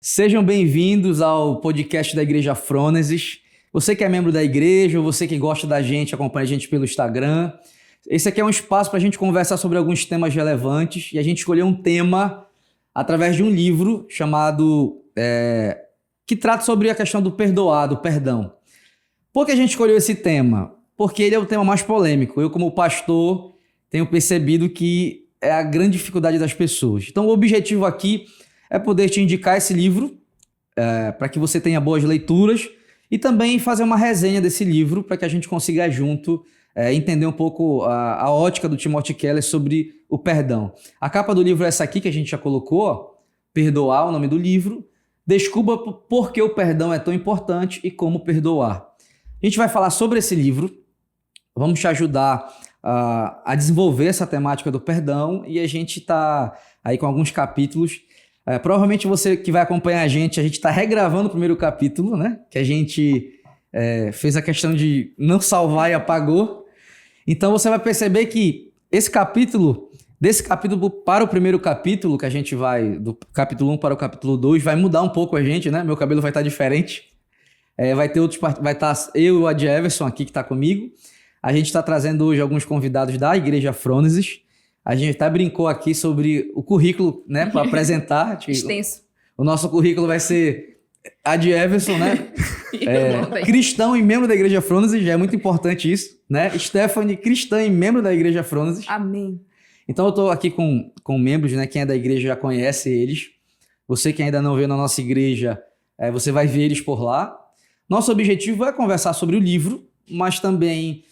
Sejam bem-vindos ao podcast da Igreja Frônesis. Você que é membro da igreja, ou você que gosta da gente, acompanha a gente pelo Instagram. Esse aqui é um espaço para a gente conversar sobre alguns temas relevantes e a gente escolheu um tema através de um livro chamado... que trata sobre a questão do perdoar, do perdão. Por que a gente escolheu esse tema? Porque ele é o tema mais polêmico. Eu, como pastor, tenho percebido que é a grande dificuldade das pessoas. Então, o objetivo aqui é poder te indicar esse livro para que você tenha boas leituras e também fazer uma resenha desse livro para que a gente consiga junto entender um pouco a ótica do Timothy Keller sobre o perdão. A capa do livro é essa aqui que a gente já colocou, ó, Perdoar, o nome do livro. Descubra por que o perdão é tão importante e como perdoar. A gente vai falar sobre esse livro, vamos te ajudar a desenvolver essa temática do perdão e a gente está aí com alguns capítulos. Provavelmente você que vai acompanhar a gente está regravando o primeiro capítulo, né? Que a gente fez a questão de não salvar e apagou. Então você vai perceber que desse capítulo para o primeiro capítulo, que a gente vai, do capítulo 1 para o capítulo 2, vai mudar um pouco a gente, né? Meu cabelo vai estar diferente. Vai estar eu e o Adi Everson aqui que está comigo. A gente está trazendo hoje alguns convidados da Igreja Frônesis. A gente até brincou aqui sobre o currículo, né, para apresentar. Extenso. O nosso currículo vai ser Adi Everson, né? Cristão e membro da Igreja Frônesis, já é muito importante isso, né? Stephanie, cristã e membro da Igreja Frônesis. Amém. Então eu estou aqui com membros, né? Quem é da igreja já conhece eles. Você que ainda não veio na nossa igreja, você vai ver eles por lá. Nosso objetivo é conversar sobre o livro, mas também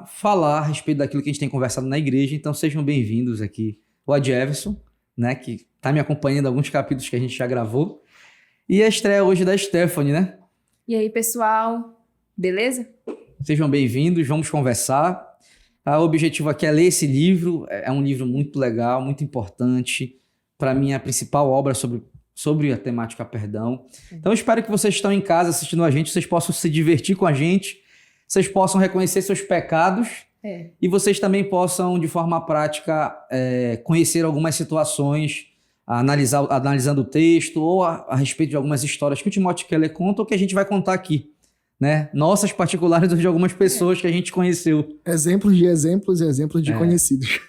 falar a respeito daquilo que a gente tem conversado na igreja. Então sejam bem-vindos aqui. O Adi Everson, né? Que está me acompanhando em alguns capítulos que a gente já gravou. E a estreia hoje da Stephanie, né? E aí, pessoal? Beleza? Sejam bem-vindos, vamos conversar. O objetivo aqui é ler esse livro, é um livro muito legal, muito importante, para mim é a principal obra sobre a temática perdão. Então eu espero que vocês estão em casa assistindo a gente, vocês possam se divertir com a gente, vocês possam reconhecer seus pecados e vocês também possam, de forma prática, conhecer algumas situações, analisando o texto ou a respeito de algumas histórias que o Timothy Keller conta ou que a gente vai contar aqui. Né? Nossas particulares de algumas pessoas que a gente conheceu. Exemplos de exemplos e exemplos de conhecidos.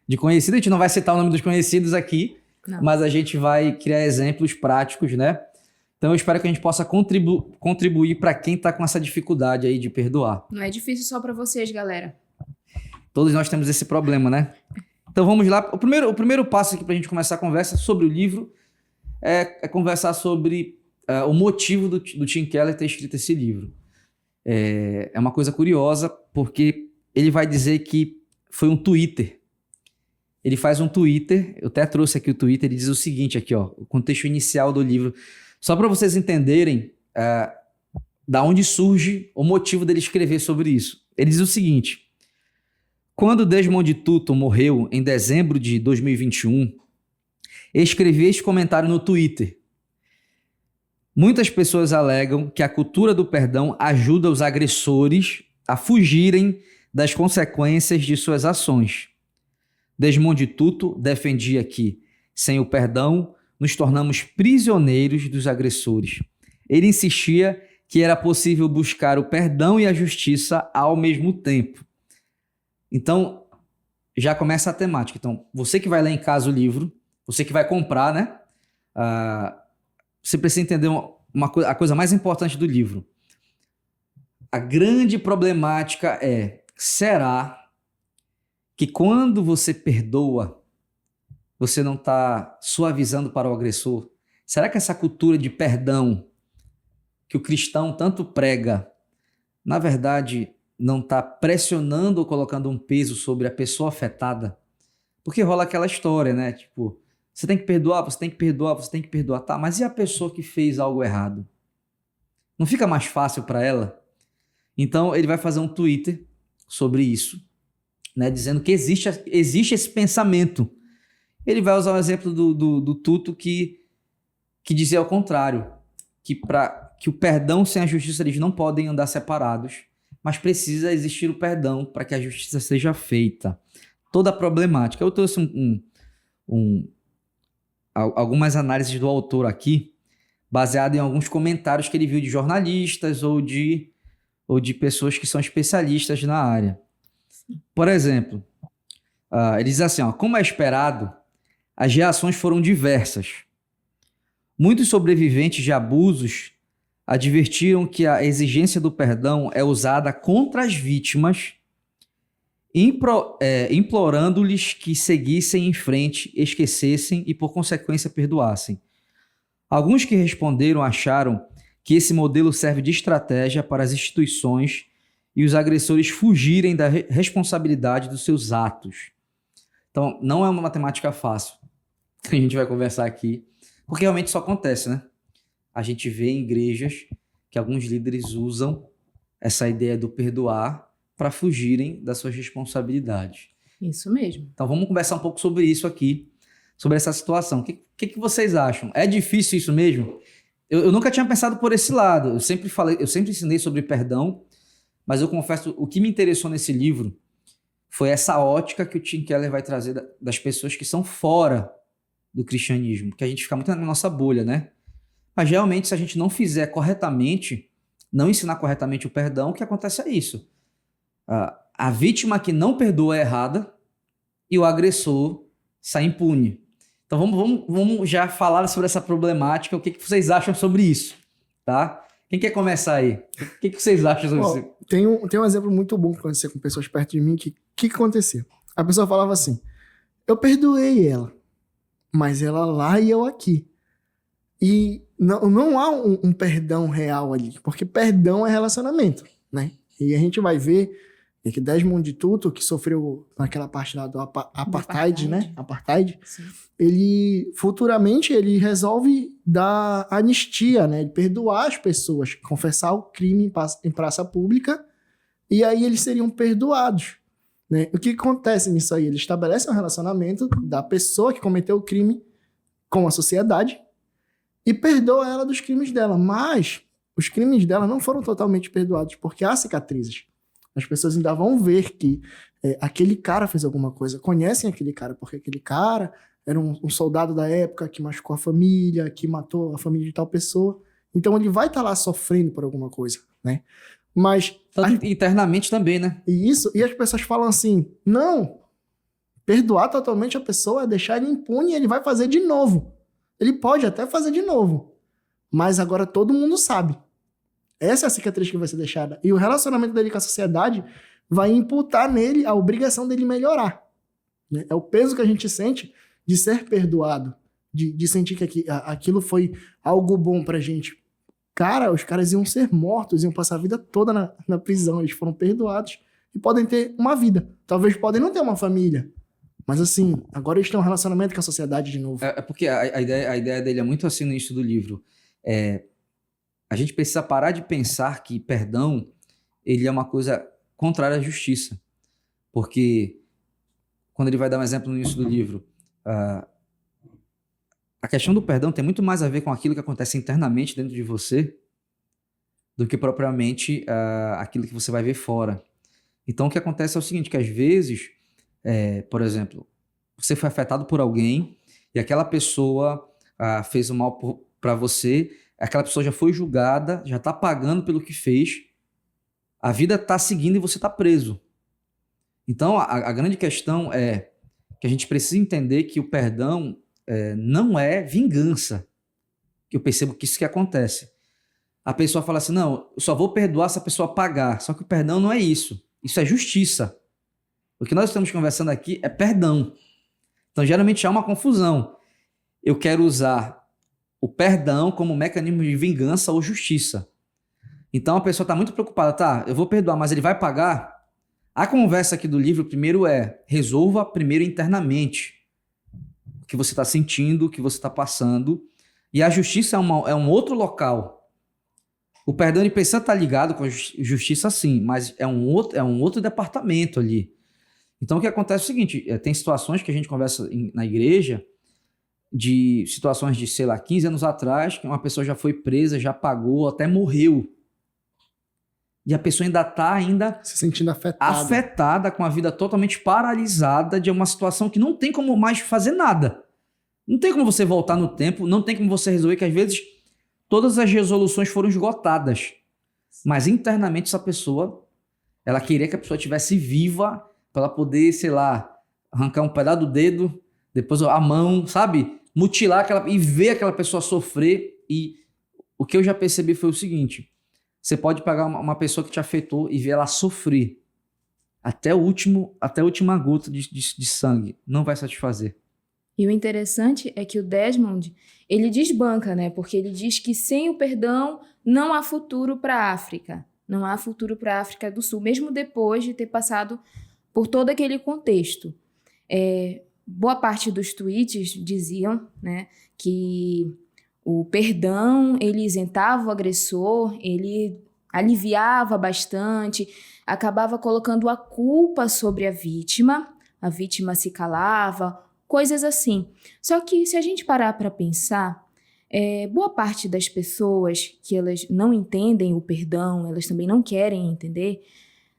De conhecidos, a gente não vai citar o nome dos conhecidos aqui, mas a gente vai criar exemplos práticos, né? Então eu espero que a gente possa contribuir para quem está com essa dificuldade aí de perdoar. Não é difícil só para vocês, galera. Todos nós temos esse problema, né? Então vamos lá. O primeiro passo aqui para a gente começar a conversa sobre o livro é conversar sobre o motivo do Tim Keller ter escrito esse livro. É uma coisa curiosa, porque ele vai dizer que foi um Twitter. Ele faz um Twitter, eu até trouxe aqui o Twitter, ele diz o seguinte aqui, ó, o contexto inicial do livro, só para vocês entenderem da onde surge o motivo dele escrever sobre isso. Ele diz o seguinte: quando Desmond Tutu morreu em dezembro de 2021, escrevi este comentário no Twitter. Muitas pessoas alegam que a cultura do perdão ajuda os agressores a fugirem das consequências de suas ações. Desmond Tutu defendia que, sem o perdão, nos tornamos prisioneiros dos agressores. Ele insistia que era possível buscar o perdão e a justiça ao mesmo tempo. Então, já começa a temática. Então, você que vai ler em casa o livro, você que vai comprar, né? Você precisa entender a coisa mais importante do livro. A grande problemática será que quando você perdoa, você não está suavizando para o agressor? Será que essa cultura de perdão que o cristão tanto prega, na verdade, não está pressionando ou colocando um peso sobre a pessoa afetada? Porque rola aquela história, né? Tipo, você tem que perdoar, você tem que perdoar, você tem que perdoar. Tá, mas e a pessoa que fez algo errado? Não fica mais fácil para ela? Então, ele vai fazer um Twitter sobre isso, né, dizendo que existe esse pensamento. Ele vai usar o exemplo do Tutu que dizia ao contrário, que o perdão sem a justiça eles não podem andar separados, mas precisa existir o perdão para que a justiça seja feita. Toda a problemática. Eu trouxe algumas análises do autor aqui, baseado em alguns comentários que ele viu de jornalistas ou de pessoas que são especialistas na área. Por exemplo, ele diz assim, ó, como é esperado, as reações foram diversas. Muitos sobreviventes de abusos advertiram que a exigência do perdão é usada contra as vítimas, implorando-lhes que seguissem em frente, esquecessem e, por consequência, perdoassem. Alguns que responderam acharam que esse modelo serve de estratégia para as instituições e os agressores fugirem da responsabilidade dos seus atos. Então, não é uma matemática fácil que a gente vai conversar aqui, porque realmente isso acontece, né? A gente vê em igrejas que alguns líderes usam essa ideia do perdoar para fugirem das suas responsabilidades. Isso mesmo. Então, vamos conversar um pouco sobre isso aqui, sobre essa situação. O que vocês acham? É difícil isso mesmo? Eu nunca tinha pensado por esse lado. Eu sempre ensinei sobre perdão, mas eu confesso, o que me interessou nesse livro foi essa ótica que o Tim Keller vai trazer das pessoas que são fora do cristianismo, porque a gente fica muito na nossa bolha, né? Mas realmente, se a gente não fizer corretamente, não ensinar corretamente o perdão, o que acontece é isso. A vítima que não perdoa é errada e o agressor sai impune. Então vamos já falar sobre essa problemática, o que vocês acham sobre isso, tá? Quem quer começar aí? O que vocês acham sobre isso? Tem um exemplo muito bom que aconteceu com pessoas perto de mim, que acontecia? A pessoa falava assim, eu perdoei ela, mas ela lá e eu aqui. E não há um perdão real ali, porque perdão é relacionamento, né? E a gente vai ver que Desmond Tutu, que sofreu naquela parte lá do apartheid, né? Apartheid. Sim. Ele, futuramente, ele resolve dar anistia, né? De perdoar as pessoas, confessar o crime em praça pública, e aí eles seriam perdoados, né? O que acontece nisso aí? Ele estabelece um relacionamento da pessoa que cometeu o crime com a sociedade e perdoa ela dos crimes dela, mas os crimes dela não foram totalmente perdoados, porque há cicatrizes. As pessoas ainda vão ver que aquele cara fez alguma coisa, conhecem aquele cara, porque aquele cara era um soldado da época que machucou a família, que matou a família de tal pessoa. Então ele vai estar lá sofrendo por alguma coisa, né? Mas... internamente também, né? E as pessoas falam assim, não, perdoar totalmente a pessoa é deixar ele impune e ele vai fazer de novo. Ele pode até fazer de novo, mas agora todo mundo sabe. Essa é a cicatriz que vai ser deixada. E o relacionamento dele com a sociedade vai imputar nele a obrigação dele melhorar, né? É o peso que a gente sente de ser perdoado, de sentir que aquilo foi algo bom pra gente. Cara, os caras iam ser mortos, iam passar a vida toda na prisão. Eles foram perdoados e podem ter uma vida. Talvez podem não ter uma família. Mas assim, agora eles têm um relacionamento com a sociedade de novo. É porque a ideia dele é muito assim no início do livro. A gente precisa parar de pensar que perdão ele é uma coisa contrária à justiça. Porque quando ele vai dar um exemplo no início do livro, a questão do perdão tem muito mais a ver com aquilo que acontece internamente dentro de você do que propriamente aquilo que você vai ver fora. Então o que acontece é o seguinte, que às vezes, por exemplo, você foi afetado por alguém e aquela pessoa fez o mal para você, aquela pessoa já foi julgada, já está pagando pelo que fez, a vida está seguindo e você está preso. Então a grande questão é que a gente precisa entender que o perdão não é vingança. Que eu percebo que isso que acontece. A pessoa fala assim, não, eu só vou perdoar se a pessoa pagar. Só que o perdão não é isso. Isso é justiça. O que nós estamos conversando aqui é perdão. Então, geralmente há uma confusão. Eu quero usar o perdão como mecanismo de vingança ou justiça. Então, a pessoa está muito preocupada. Tá, eu vou perdoar, mas ele vai pagar? A conversa aqui do livro, primeiro resolva primeiro internamente o que você está sentindo, o que você está passando. E a justiça é um outro local. O perdão ele precisa estar ligado com a justiça, sim, mas é um outro departamento ali. Então, o que acontece é o seguinte, tem situações que a gente conversa na igreja, de situações de, 15 anos atrás, que uma pessoa já foi presa, já pagou, até morreu. E a pessoa ainda está se sentindo afetada, com a vida totalmente paralisada de uma situação que não tem como mais fazer nada. Não tem como você voltar no tempo, não tem como você resolver, que às vezes todas as resoluções foram esgotadas. Mas internamente essa pessoa, ela queria que a pessoa estivesse viva para ela poder, sei lá, arrancar um pedaço do dedo, depois a mão, sabe? Mutilar e ver aquela pessoa sofrer. E o que eu já percebi foi o seguinte: você pode pegar uma pessoa que te afetou e ver ela sofrer até a última gota de sangue. Não vai satisfazer. E o interessante é que o Desmond, ele desbanca, né? Porque ele diz que sem o perdão não há futuro para a África. Não há futuro para a África do Sul, mesmo depois de ter passado por todo aquele contexto. Boa parte dos tweets diziam, né, que o perdão, ele isentava o agressor, ele aliviava bastante, acabava colocando a culpa sobre a vítima se calava, coisas assim. Só que se a gente parar para pensar, boa parte das pessoas que elas não entendem o perdão, elas também não querem entender,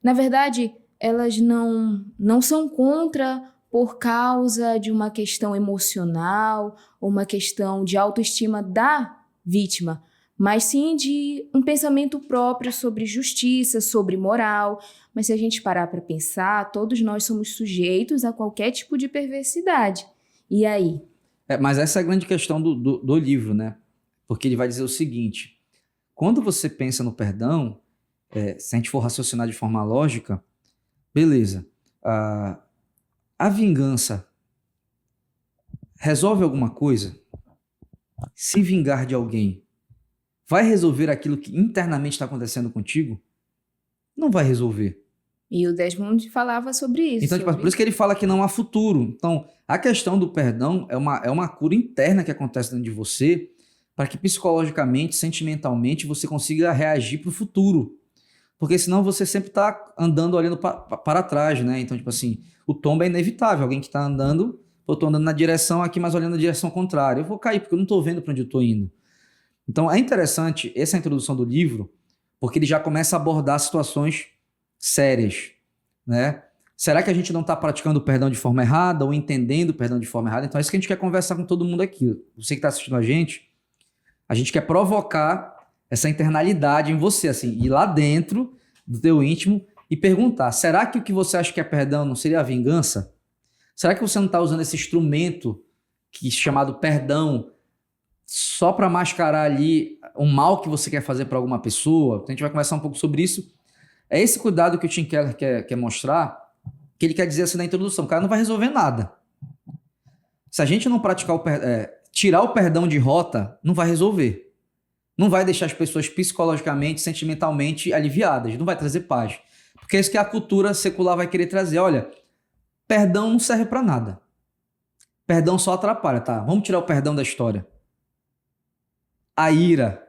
na verdade, elas não são contra por causa de uma questão emocional ou uma questão de autoestima da vítima, mas sim de um pensamento próprio sobre justiça, sobre moral. Mas se a gente parar para pensar, todos nós somos sujeitos a qualquer tipo de perversidade. E aí? Mas essa é a grande questão do livro, né? Porque ele vai dizer o seguinte: quando você pensa no perdão, se a gente for raciocinar de forma lógica, beleza, a vingança resolve alguma coisa? Se vingar de alguém vai resolver aquilo que internamente está acontecendo contigo? Não vai resolver. E o Desmond falava sobre isso. Então, por isso que ele fala que não há futuro. Então, a questão do perdão é uma cura interna que acontece dentro de você para que psicologicamente, sentimentalmente, você consiga reagir para o futuro. Porque senão você sempre está andando, olhando para trás, né? Então, tipo assim, o tombo é inevitável. Alguém que está andando, eu estou andando na direção aqui, mas olhando na direção contrária. Eu vou cair, porque eu não estou vendo para onde eu estou indo. Então, é interessante essa introdução do livro, porque ele já começa a abordar situações sérias, né? Será que a gente não está praticando o perdão de forma errada ou entendendo o perdão de forma errada? Então, é isso que a gente quer conversar com todo mundo aqui. Você que está assistindo a gente quer provocar essa internalidade em você, assim, ir lá dentro do teu íntimo e perguntar: será que o que você acha que é perdão não seria a vingança? Será que você não está usando esse instrumento chamado perdão só para mascarar ali o mal que você quer fazer para alguma pessoa? Então, a gente vai conversar um pouco sobre isso. É esse cuidado que o Tim Keller quer mostrar, que ele quer dizer assim na introdução: o cara não vai resolver nada. Se a gente não praticar tirar o perdão de rota, não vai resolver. Não vai deixar as pessoas psicologicamente, sentimentalmente aliviadas. Não vai trazer paz. Porque é isso que a cultura secular vai querer trazer. Olha, perdão não serve para nada. Perdão só atrapalha, tá? Vamos tirar o perdão da história. A ira,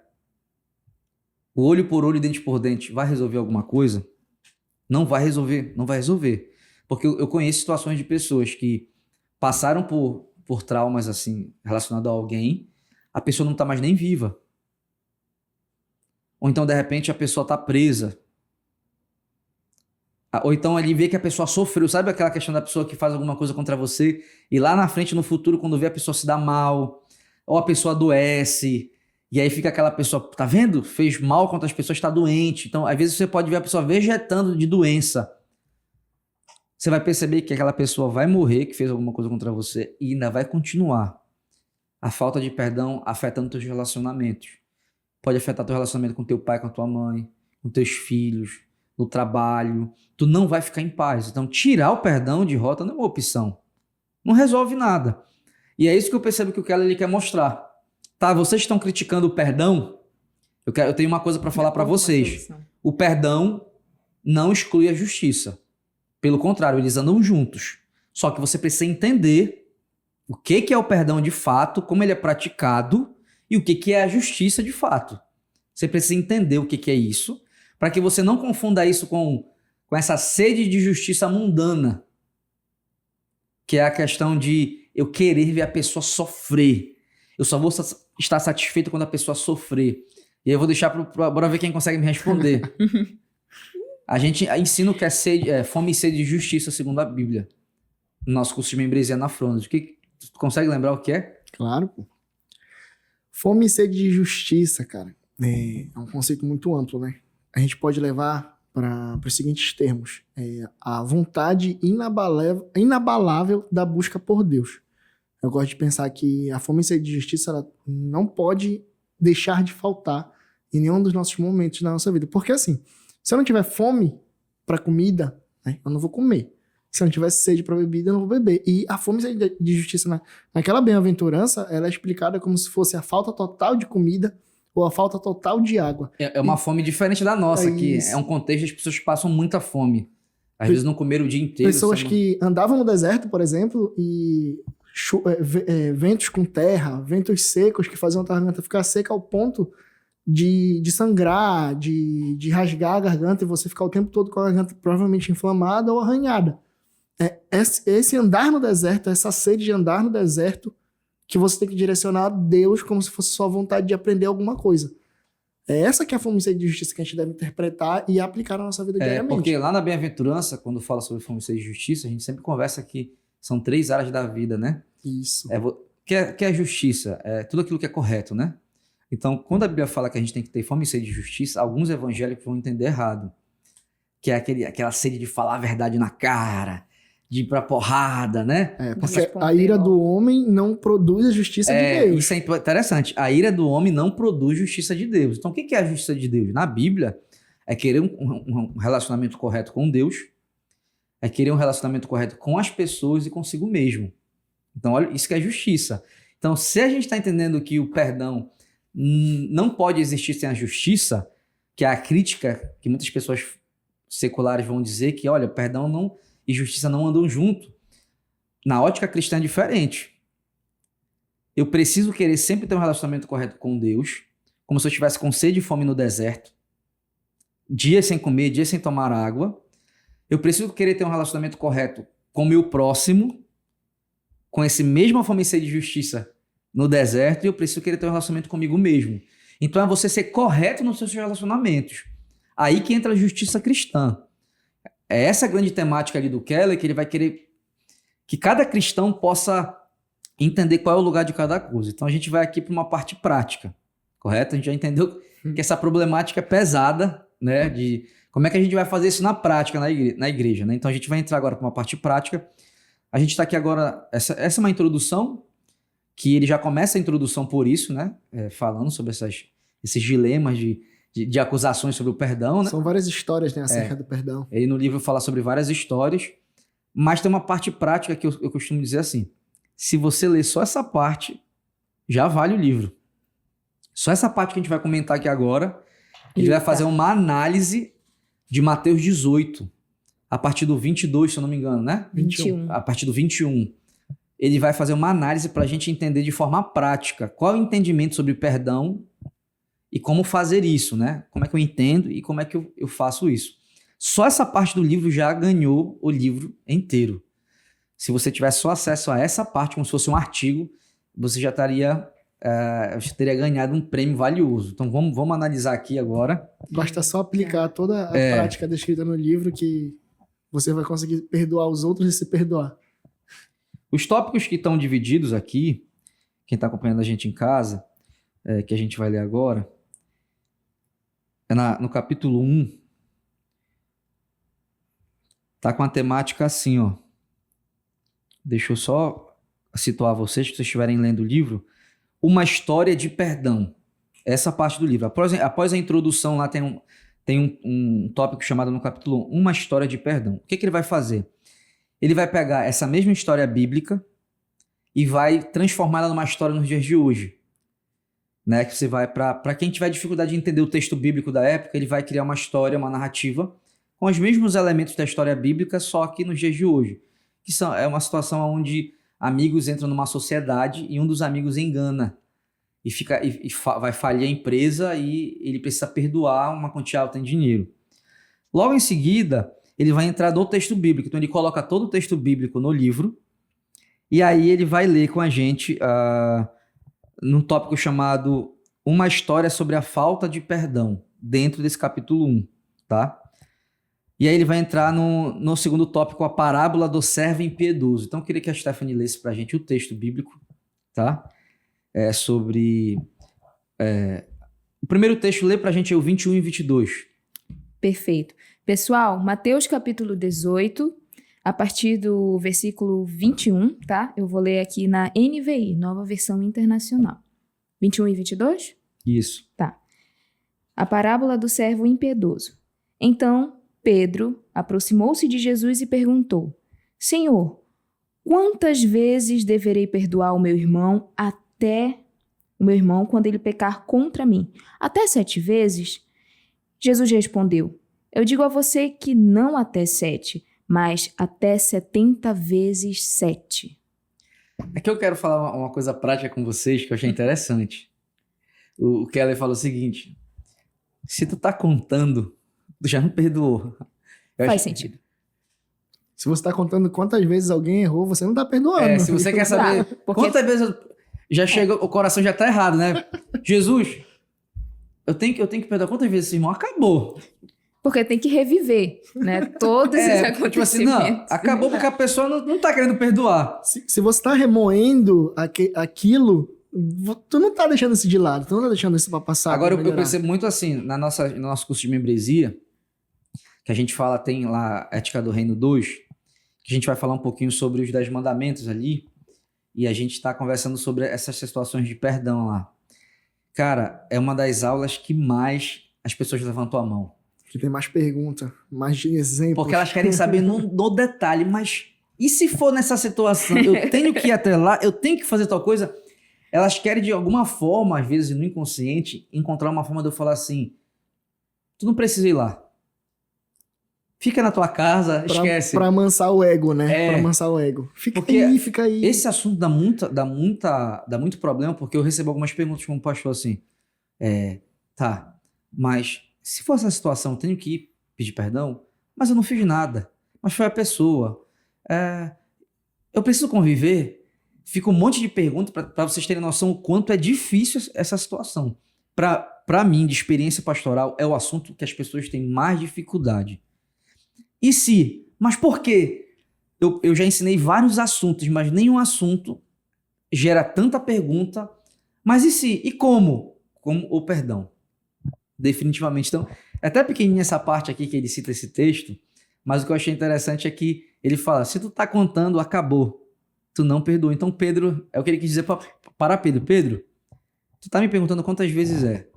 o olho por olho e dente por dente, vai resolver alguma coisa? Não vai resolver, não vai resolver. Porque eu conheço situações de pessoas que passaram por traumas assim, relacionados a alguém, a pessoa não está mais nem viva. Ou então, de repente, a pessoa está presa. Ou então ele vê que a pessoa sofreu. Sabe aquela questão da pessoa que faz alguma coisa contra você e lá na frente, no futuro, quando vê a pessoa se dá mal, ou a pessoa adoece, e aí fica aquela pessoa, tá vendo? Fez mal contra as pessoas, está doente. Então, às vezes você pode ver a pessoa vegetando de doença. Você vai perceber que aquela pessoa vai morrer, que fez alguma coisa contra você, e ainda vai continuar. A falta de perdão afetando teus relacionamentos. Pode afetar teu relacionamento com teu pai, com a tua mãe, com teus filhos, no trabalho. Tu não vai ficar em paz. Então, tirar o perdão de rota não é uma opção. Não resolve nada. E é isso que eu percebo que o Keller ele quer mostrar. Tá, vocês estão criticando o perdão? Eu tenho uma coisa para falar para vocês. O perdão não exclui a justiça. Pelo contrário, eles andam juntos. Só que você precisa entender o que é o perdão de fato, como ele é praticado e o que é a justiça de fato. Você precisa entender o que é isso, para que você não confunda isso com essa sede de justiça mundana, que é a questão de eu querer ver a pessoa sofrer. Eu só vou estar satisfeito quando a pessoa sofrer. E aí eu vou deixar para ver quem consegue me responder. A gente ensina o que é fome e sede de justiça, segundo a Bíblia. No nosso curso de membresia na Frondas. Tu consegue lembrar o que é? Claro, pô. Fome e sede de justiça, cara, é um conceito muito amplo, né? A gente pode levar para os seguintes termos. A vontade inabalável da busca por Deus. Eu gosto de pensar que a fome e sede de justiça ela não pode deixar de faltar em nenhum dos nossos momentos da nossa vida. Porque assim, se eu não tiver fome para comida, né, eu não vou comer. Se eu não tiver sede para bebida, eu não vou beber. E a fome e sede de justiça naquela bem-aventurança, ela é explicada como se fosse a falta total de comida ou a falta total de água. É uma fome diferente da nossa, que é um contexto das pessoas que passam muita fome. Às vezes não comeram o dia inteiro. Pessoas que andavam no deserto, por exemplo, e ventos com terra, ventos secos que faziam a garganta ficar seca ao ponto de sangrar, de rasgar a garganta e você ficar o tempo todo com a garganta provavelmente inflamada ou arranhada. Esse andar no deserto, essa sede de andar no deserto, que você tem que direcionar a Deus como se fosse sua vontade de aprender alguma coisa. É essa que é a fome e sede de justiça que a gente deve interpretar e aplicar na nossa vida diariamente. Porque lá na bem-aventurança, quando fala sobre fome e sede de justiça, a gente sempre conversa que são 3 áreas da vida, né? Isso. Que é justiça? É tudo aquilo que é correto, né? Então, quando a Bíblia fala que a gente tem que ter fome e sede de justiça, alguns evangélicos vão entender errado. Que é aquela sede de falar a verdade na cara, de ir pra porrada, né? Porque a ira do homem não produz a justiça de Deus. Isso é interessante. A ira do homem não produz justiça de Deus. Então, o que é a justiça de Deus? Na Bíblia, é querer um relacionamento correto com Deus, é querer um relacionamento correto com as pessoas e consigo mesmo. Então, olha, isso que é justiça. Então, se a gente está entendendo que o perdão não pode existir sem a justiça, que é a crítica que muitas pessoas seculares vão dizer que, olha, perdão e justiça não andam junto. Na ótica cristã é diferente. Eu preciso querer sempre ter um relacionamento correto com Deus, como se eu estivesse com sede e fome no deserto, dias sem comer, dias sem tomar água. Eu preciso querer ter um relacionamento correto com o meu próximo, com esse mesmo fome e sede de justiça no deserto, e eu preciso querer ter um relacionamento comigo mesmo. Então é você ser correto nos seus relacionamentos. Aí que entra a justiça cristã. É essa a grande temática ali do Keller, que ele vai querer que cada cristão possa entender qual é o lugar de cada coisa. Então a gente vai aqui para uma parte prática, correto? A gente já entendeu que essa problemática é pesada, né? De como é que a gente vai fazer isso na prática na igreja, né? Então a gente vai entrar agora para uma parte prática. A gente está aqui agora, essa é uma introdução, que ele já começa a introdução por isso, né? Falando sobre esses dilemas de acusações sobre o perdão, né? São várias histórias, né, acerca do perdão. Ele no livro fala sobre várias histórias, mas tem uma parte prática que eu costumo dizer assim: se você ler só essa parte, já vale o livro. Só essa parte que a gente vai comentar aqui agora, ele vai fazer uma análise de Mateus 18, a partir do 22, se eu não me engano, né? 21. A partir do 21. Ele vai fazer uma análise para a gente entender de forma prática qual é o entendimento sobre perdão e como fazer isso, né? Como é que eu entendo e como é que eu faço isso. Só essa parte do livro já ganhou o livro inteiro. Se você tivesse só acesso a essa parte, como se fosse um artigo, você já teria ganhado um prêmio valioso. Então vamos analisar aqui agora. Basta só aplicar toda a prática descrita no livro que você vai conseguir perdoar os outros e se perdoar. Os tópicos que estão divididos aqui, quem está acompanhando a gente em casa, que a gente vai ler agora, no capítulo 1, tá com a temática assim, ó. Deixa eu só situar vocês, que vocês estiverem lendo o livro, uma história de perdão. Essa parte do livro. Após a introdução, lá tem um tópico chamado no capítulo 1, uma história de perdão. O que ele vai fazer? Ele vai pegar essa mesma história bíblica e vai transformá-la numa história nos dias de hoje. Né? Que você vai para quem tiver dificuldade de entender o texto bíblico da época, ele vai criar uma história, uma narrativa com os mesmos elementos da história bíblica, só que nos dias de hoje. É uma situação onde amigos entram numa sociedade e um dos amigos engana e vai falir a empresa e ele precisa perdoar uma quantia alta em dinheiro. Logo em seguida, ele vai entrar no texto bíblico. Então ele coloca todo o texto bíblico no livro e aí ele vai ler com a gente num tópico chamado Uma História sobre a Falta de Perdão, dentro desse capítulo 1, tá? E aí ele vai entrar no segundo tópico, a parábola do servo impiedoso. Então eu queria que a Stephanie lesse pra gente o texto bíblico, tá? Sobre O primeiro texto, lê pra gente aí o 21 e 22. Perfeito. Pessoal, Mateus capítulo 18, a partir do versículo 21, tá? Eu vou ler aqui na NVI, Nova Versão Internacional. 21 e 22? Isso. A parábola do servo impiedoso. Então, Pedro aproximou-se de Jesus e perguntou: Senhor, quantas vezes deverei perdoar o meu irmão quando ele pecar contra mim? Até 7 vezes? Jesus respondeu: Eu digo a você que não até 7, mas até 70 vezes 7. Aqui eu quero falar uma coisa prática com vocês que eu achei interessante. O Keller falou o seguinte: se tu tá contando, tu já não perdoou. Faz sentido. Se você tá contando quantas vezes alguém errou, você não tá perdoando. Se você quer saber porque- quantas vezes já chega, o coração já tá errado, né? Jesus, eu tenho que perdoar quantas vezes esse irmão? Acabou. Porque tem que reviver, né? Todos esses acontecimentos. Tipo assim, não, acabou porque a pessoa não tá querendo perdoar. Se você tá remoendo aquilo, tu não tá deixando isso de lado, tu não tá deixando isso pra passar. Agora pra eu melhorar. percebo muito assim, no nosso curso de membresia, que a gente fala, tem lá Ética do Reino 2, que a gente vai falar um pouquinho sobre os 10 mandamentos ali, e a gente tá conversando sobre essas situações de perdão lá. Cara, é uma das aulas que mais as pessoas levantam a mão. Que tem mais pergunta, mais de exemplos. Porque elas querem saber no detalhe, mas e se for nessa situação? Eu tenho que ir até lá, eu tenho que fazer tal coisa? Elas querem, de alguma forma, às vezes no inconsciente, encontrar uma forma de eu falar assim: tu não precisa ir lá. Fica na tua casa, esquece. Pra amansar o ego, né? É. Pra amansar o ego. Fica Porque aí, fica aí. Esse assunto dá muito problema, porque eu recebo algumas perguntas como pastor assim: tá, mas se for essa situação, eu tenho que ir pedir perdão, mas eu não fiz nada, mas foi a pessoa. Eu preciso conviver? Fica um monte de perguntas para vocês terem noção o quanto é difícil essa situação. Para mim, de experiência pastoral, é o assunto que as pessoas têm mais dificuldade. E se? Mas por quê? Eu já ensinei vários assuntos, mas nenhum assunto gera tanta pergunta. Mas e se? E como? Como o perdão. Definitivamente. Então, é até pequenininha essa parte aqui que ele cita esse texto, mas o que eu achei interessante é que ele fala: se tu tá contando, acabou. Tu não perdoa. Então, Pedro, é o que ele quis dizer para Pedro. Pedro, tu tá me perguntando quantas vezes é.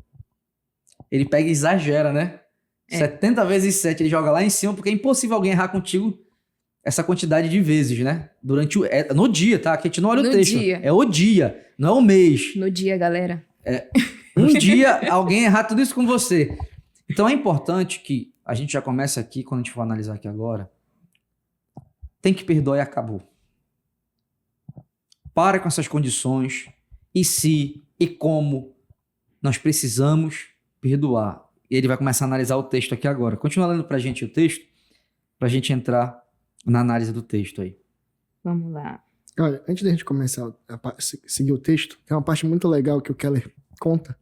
Ele pega e exagera, né? 70 vezes 7, ele joga lá em cima, porque é impossível alguém errar contigo essa quantidade de vezes, né? No dia, tá? Que a gente não olha o No texto. dia. É o dia, não é o mês. No dia, galera. Um dia alguém errar tudo isso com você. Então é importante que a gente já comece aqui, quando a gente for analisar aqui agora, tem que perdoar e acabou. Para com essas condições, e se, e como nós precisamos perdoar. E ele vai começar a analisar o texto aqui agora. Continua lendo pra gente o texto, pra gente entrar na análise do texto aí. Vamos lá. Olha, antes da gente começar a seguir o texto, tem uma parte muito legal que o Keller conta,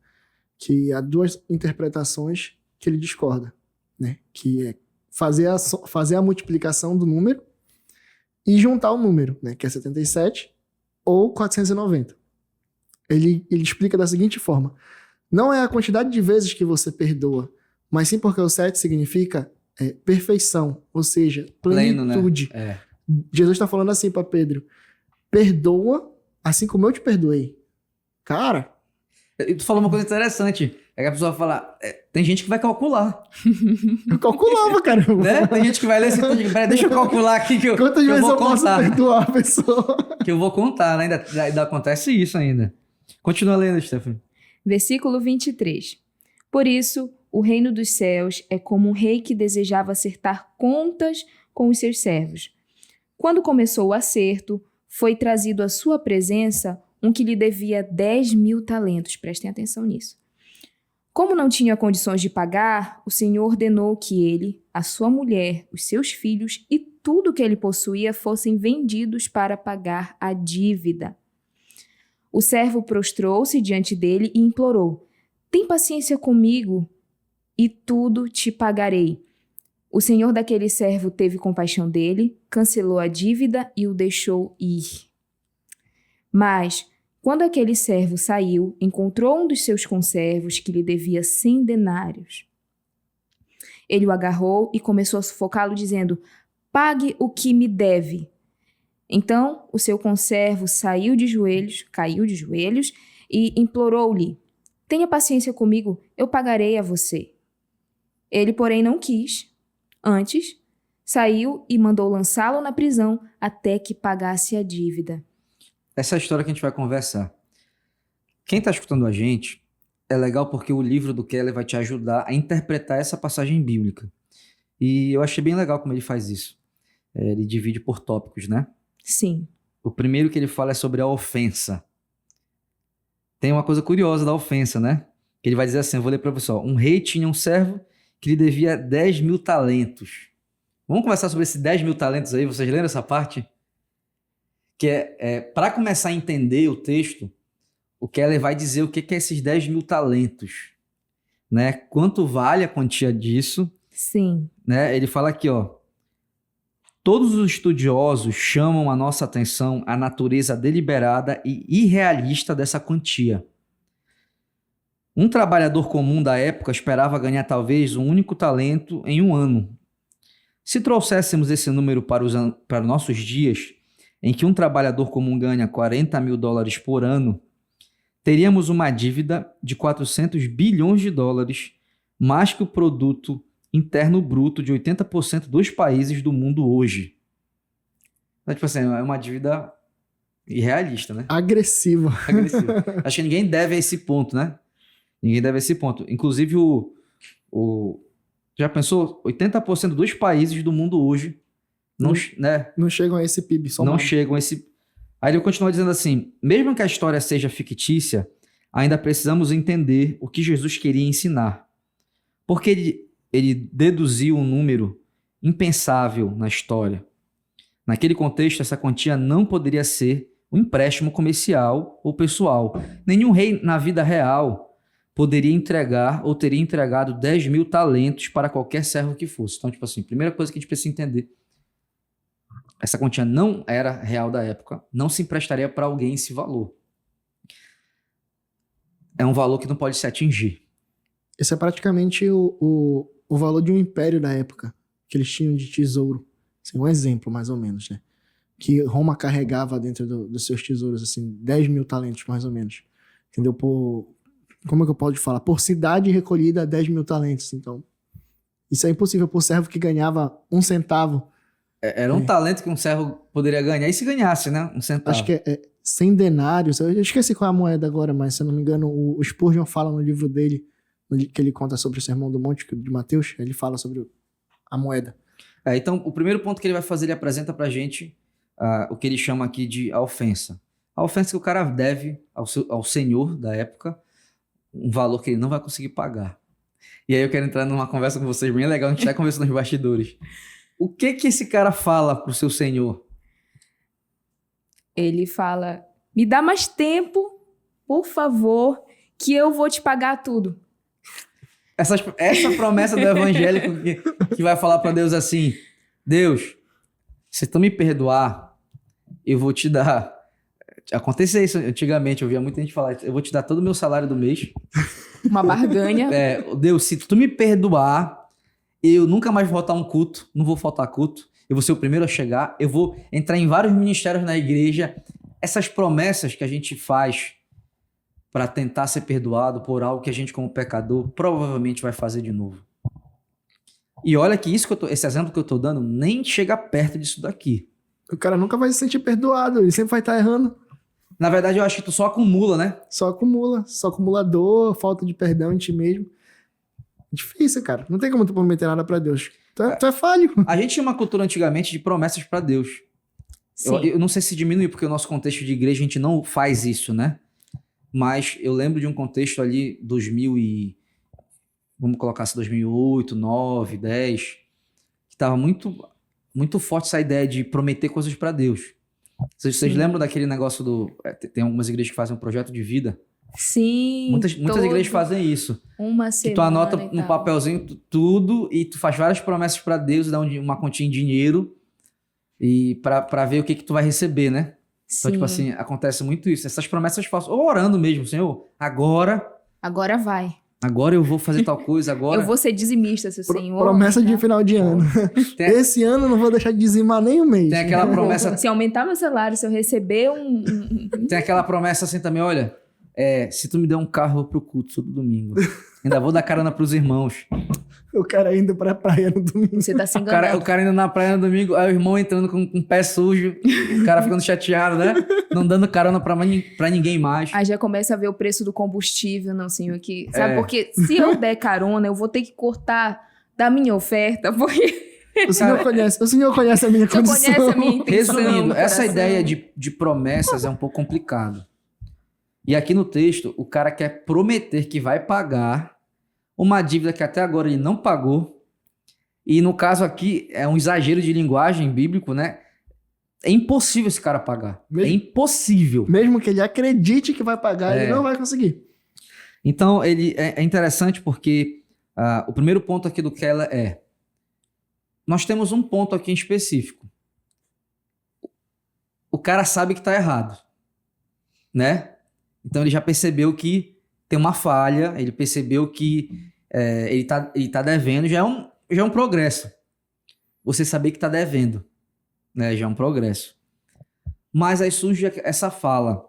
que há 2 interpretações que ele discorda, né? Que é fazer a multiplicação do número e juntar o número, né? Que é 77 ou 490. Ele explica da seguinte forma: não é a quantidade de vezes que você perdoa, mas sim porque o 7 significa perfeição, ou seja, plenitude. Pleno, né? Jesus está falando assim para Pedro: perdoa assim como eu te perdoei. Cara, E tu falou uma coisa interessante. É que a pessoa fala, tem gente que vai calcular, eu calculava, cara. né? Tem gente que vai ler esse texto, peraí, deixa eu calcular aqui que eu Quantas vezes vou eu posso contar. perdoar a pessoa? Que eu vou contar, né? Ainda acontece isso ainda. Continua lendo, Stephanie. Versículo 23. Por isso, o reino dos céus é como um rei que desejava acertar contas com os seus servos. Quando começou o acerto, foi trazido à sua presença um que lhe devia 10.000 talentos. Prestem atenção nisso. Como não tinha condições de pagar, o Senhor ordenou que ele, a sua mulher, os seus filhos e tudo que ele possuía fossem vendidos para pagar a dívida. O servo prostrou-se diante dele e implorou: tem paciência comigo e tudo te pagarei. O senhor daquele servo teve compaixão dele, cancelou a dívida e o deixou ir. Mas, Quando aquele servo saiu, encontrou um dos seus conservos que lhe devia 100 denários. Ele o agarrou e começou a sufocá-lo, dizendo: pague o que me deve. Então o seu conservo caiu de joelhos e implorou-lhe: tenha paciência comigo, eu pagarei a você. Ele, porém, não quis. Antes, saiu e mandou lançá-lo na prisão até que pagasse a dívida. Essa é a história que a gente vai conversar. Quem está escutando a gente, é legal porque o livro do Keller vai te ajudar a interpretar essa passagem bíblica. E eu achei bem legal como ele faz isso. Ele divide por tópicos, né? Sim. O primeiro que ele fala é sobre a ofensa. Tem uma coisa curiosa da ofensa, né? Que ele vai dizer assim, eu vou ler para você, ó. Um rei tinha um servo que lhe devia 10.000 talentos. Vamos conversar sobre esses 10.000 talentos aí, vocês lembram essa parte? Que para começar a entender o texto, o Keller vai dizer o que é esses 10.000 talentos, né? Quanto vale a quantia disso? Sim. Né? Ele fala aqui, ó. Todos os estudiosos chamam a nossa atenção à natureza deliberada e irrealista dessa quantia. Um trabalhador comum da época esperava ganhar talvez um único talento em um ano. Se trouxéssemos esse número para nossos dias, em que um trabalhador comum ganha $40.000 por ano, teríamos uma dívida de 400 bilhões de dólares, mais que o produto interno bruto de 80% dos países do mundo hoje. Então, tipo assim, é uma dívida irrealista, né? Agressiva. Agressiva. Acho que ninguém deve a esse ponto, né? Ninguém deve a esse ponto. Inclusive, já pensou? 80% dos países do mundo hoje não chegam a esse PIB somado. Não chegam a esse... Aí ele continua dizendo assim, mesmo que a história seja fictícia, ainda precisamos entender o que Jesus queria ensinar. Porque ele deduziu um número impensável na história. Naquele contexto, essa quantia não poderia ser um empréstimo comercial ou pessoal. Nenhum rei na vida real poderia entregar ou teria entregado 10.000 talentos para qualquer servo que fosse. Então, tipo assim, primeira coisa que a gente precisa entender, essa quantia não era real da época, não se emprestaria para alguém esse valor. É um valor que não pode se atingir. Esse é praticamente o valor de um império da época, que eles tinham de tesouro. Assim, um exemplo, mais ou menos, né? Que Roma carregava dentro dos seus tesouros, assim, 10.000 talentos, mais ou menos. Entendeu? Como é que eu posso falar? Por cidade recolhida, 10.000 talentos. Então, isso é impossível por servo que ganhava 1 centavo. Era um talento que um servo poderia ganhar, e se ganhasse, né? 1 centavo. Acho que é 100 denários. Eu esqueci qual é a moeda agora, mas se eu não me engano, o Spurgeon fala no livro dele, que ele conta sobre o Sermão do Monte, de Mateus, ele fala sobre a moeda. Então, o primeiro ponto que ele vai fazer, ele apresenta pra gente o que ele chama aqui de a ofensa. A ofensa que o cara deve ao senhor da época um valor que ele não vai conseguir pagar. E aí eu quero entrar numa conversa com vocês bem legal, a gente já conversou nos bastidores. O que esse cara fala pro seu senhor? Ele fala: me dá mais tempo, por favor, que eu vou te pagar tudo. Essa promessa do evangélico que vai falar para Deus assim, Deus, se tu me perdoar, eu vou te dar... Acontecia isso antigamente, eu via muita gente falar, eu vou te dar todo o meu salário do mês. Uma barganha. Deus, se tu me perdoar, eu nunca mais vou faltar um culto, não vou faltar culto, eu vou ser o primeiro a chegar, eu vou entrar em vários ministérios na igreja. Essas promessas que a gente faz para tentar ser perdoado por algo que a gente, como pecador, provavelmente vai fazer de novo. E olha que esse exemplo que eu tô dando nem chega perto disso daqui. O cara nunca vai se sentir perdoado, ele sempre vai estar errando. Na verdade, eu acho que tu só acumula, né? Só acumula dor, falta de perdão em ti mesmo. Difícil, cara. Não tem como tu prometer nada pra Deus. Tu é falho. A gente tinha uma cultura antigamente de promessas pra Deus. Eu não sei se diminuiu, porque o nosso contexto de igreja a gente não faz isso, né? Mas eu lembro de um contexto ali, vamos colocar assim, 2008, 2009, 2010, que estava muito, muito forte essa ideia de prometer coisas para Deus. Vocês lembram daquele negócio tem algumas igrejas que fazem um projeto de vida? Sim. Muitas igrejas fazem isso. Uma semana. Que tu anota no papelzinho tudo e tu faz várias promessas para Deus, dá uma quantia em dinheiro e para ver o que tu vai receber, né? Então, tipo assim, acontece muito isso. Essas promessas falsas, ou orando mesmo, Senhor, Agora vai. agora eu vou fazer tal coisa, agora... Eu vou ser dizimista, seu Senhor. Promessa de final de ano. Tem, Esse ano eu não vou deixar de dizimar nem um mês. tem aquela promessa, Se aumentar meu salário, se eu receber tem aquela promessa assim também, olha, se tu me der um carro, eu vou pro culto todo domingo. Ainda vou dar carona pros irmãos. O cara indo pra praia no domingo. Você tá se O cara enganando. indo na praia no domingo, aí o irmão entrando com o pé sujo, o cara ficando chateado, né? Não dando carona pra ninguém mais. Aí já começa a ver o preço do combustível, não, senhor, que... Sabe, É. porque se eu der carona, eu vou ter que cortar da minha oferta, porque O senhor conhece a minha o senhor condição. conhece a minha intenção. Resumindo, essa coração. ideia de promessas é um pouco complicado. E aqui no texto, o cara quer prometer que vai pagar uma dívida que até agora ele não pagou. E no caso aqui, é um exagero de linguagem bíblico, né? É impossível esse cara pagar. Mesmo- É impossível. Mesmo que ele acredite que vai pagar, ele não vai conseguir. Então, ele é interessante porque o primeiro ponto aqui do Keller nós temos um ponto aqui em específico. O cara sabe que está errado, né? Então, ele já percebeu que tem uma falha, ele percebeu que ele tá devendo, já é um progresso. Você saber que está devendo, né? Já é um progresso. Mas aí surge essa fala,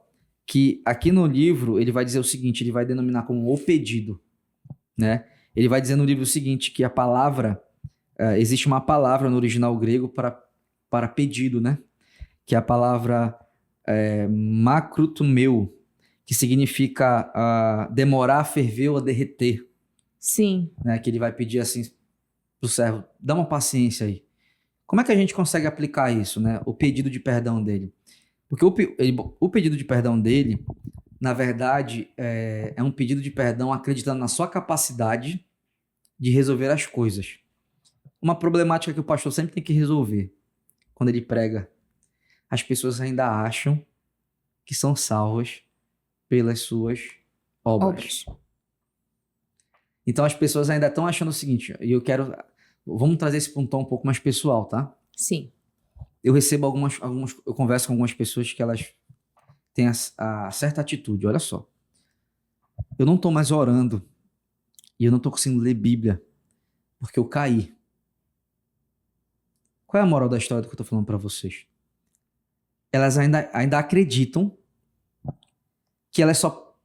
que aqui no livro ele vai dizer o seguinte, ele vai denominar como o pedido, né? Ele vai dizer no livro o seguinte, que a palavra, existe uma palavra no original grego para pedido, né? Que é a palavra makrutumeu, que significa demorar a ferver ou a derreter, Sim. né? Que ele vai pedir assim pro servo, dá uma paciência aí. Como é que a gente consegue aplicar isso, né? O pedido de perdão dele. Porque o pedido de perdão dele, na verdade, é um pedido de perdão acreditando na sua capacidade de resolver as coisas. Uma problemática que o pastor sempre tem que resolver quando ele prega. As pessoas ainda acham que são salvas pelas suas obras. Então as pessoas ainda estão achando o seguinte, e vamos trazer esse para um tom um pouco mais pessoal, tá? Sim. Eu recebo eu converso com algumas pessoas que elas têm a certa atitude, olha só. Eu não tô mais orando e eu não tô conseguindo ler Bíblia porque eu caí. Qual é a moral da história do que eu tô falando para vocês? Elas ainda acreditam que elas só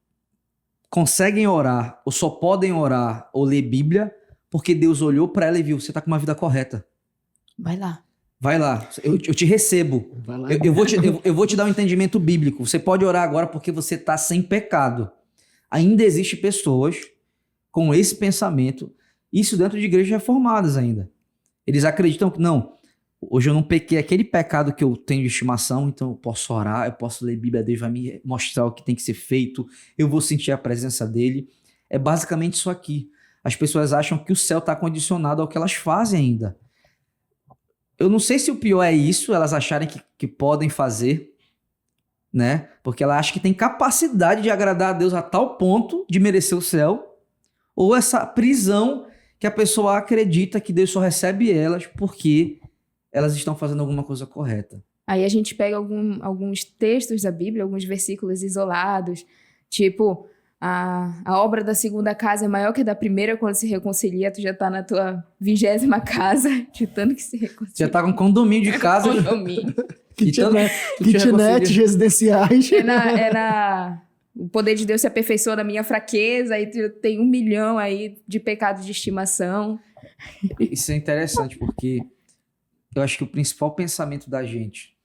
conseguem orar ou só podem orar ou ler Bíblia porque Deus olhou para ela e viu, você tá com uma vida correta. Vai lá. Vai lá, eu te recebo. Vai lá. Eu vou te dar um entendimento bíblico. Você pode orar agora porque você está sem pecado. Ainda existem pessoas com esse pensamento, isso dentro de igrejas reformadas ainda. Eles acreditam que, não, hoje eu não pequei aquele pecado que eu tenho de estimação, então eu posso orar, eu posso ler Bíblia, Deus vai me mostrar o que tem que ser feito, eu vou sentir a presença dele. É basicamente isso aqui. As pessoas acham que o céu está condicionado ao que elas fazem ainda. Eu não sei se o pior é isso, elas acharem que podem fazer, né? Porque ela acha que tem capacidade de agradar a Deus a tal ponto de merecer o céu, ou essa prisão que a pessoa acredita que Deus só recebe elas porque elas estão fazendo alguma coisa correta. Aí a gente pega alguns textos da Bíblia, alguns versículos isolados, tipo, a obra da segunda casa é maior que a da primeira, quando se reconcilia, tu já tá na tua 20ª casa, de tanto que se reconcilia. Já tá com um condomínio de casa. Condomínio. Kitnet residenciais. O poder de Deus se aperfeiçoa na minha fraqueza, aí tu tem 1 milhão aí de pecados de estimação. Isso é interessante, porque eu acho que o principal pensamento da gente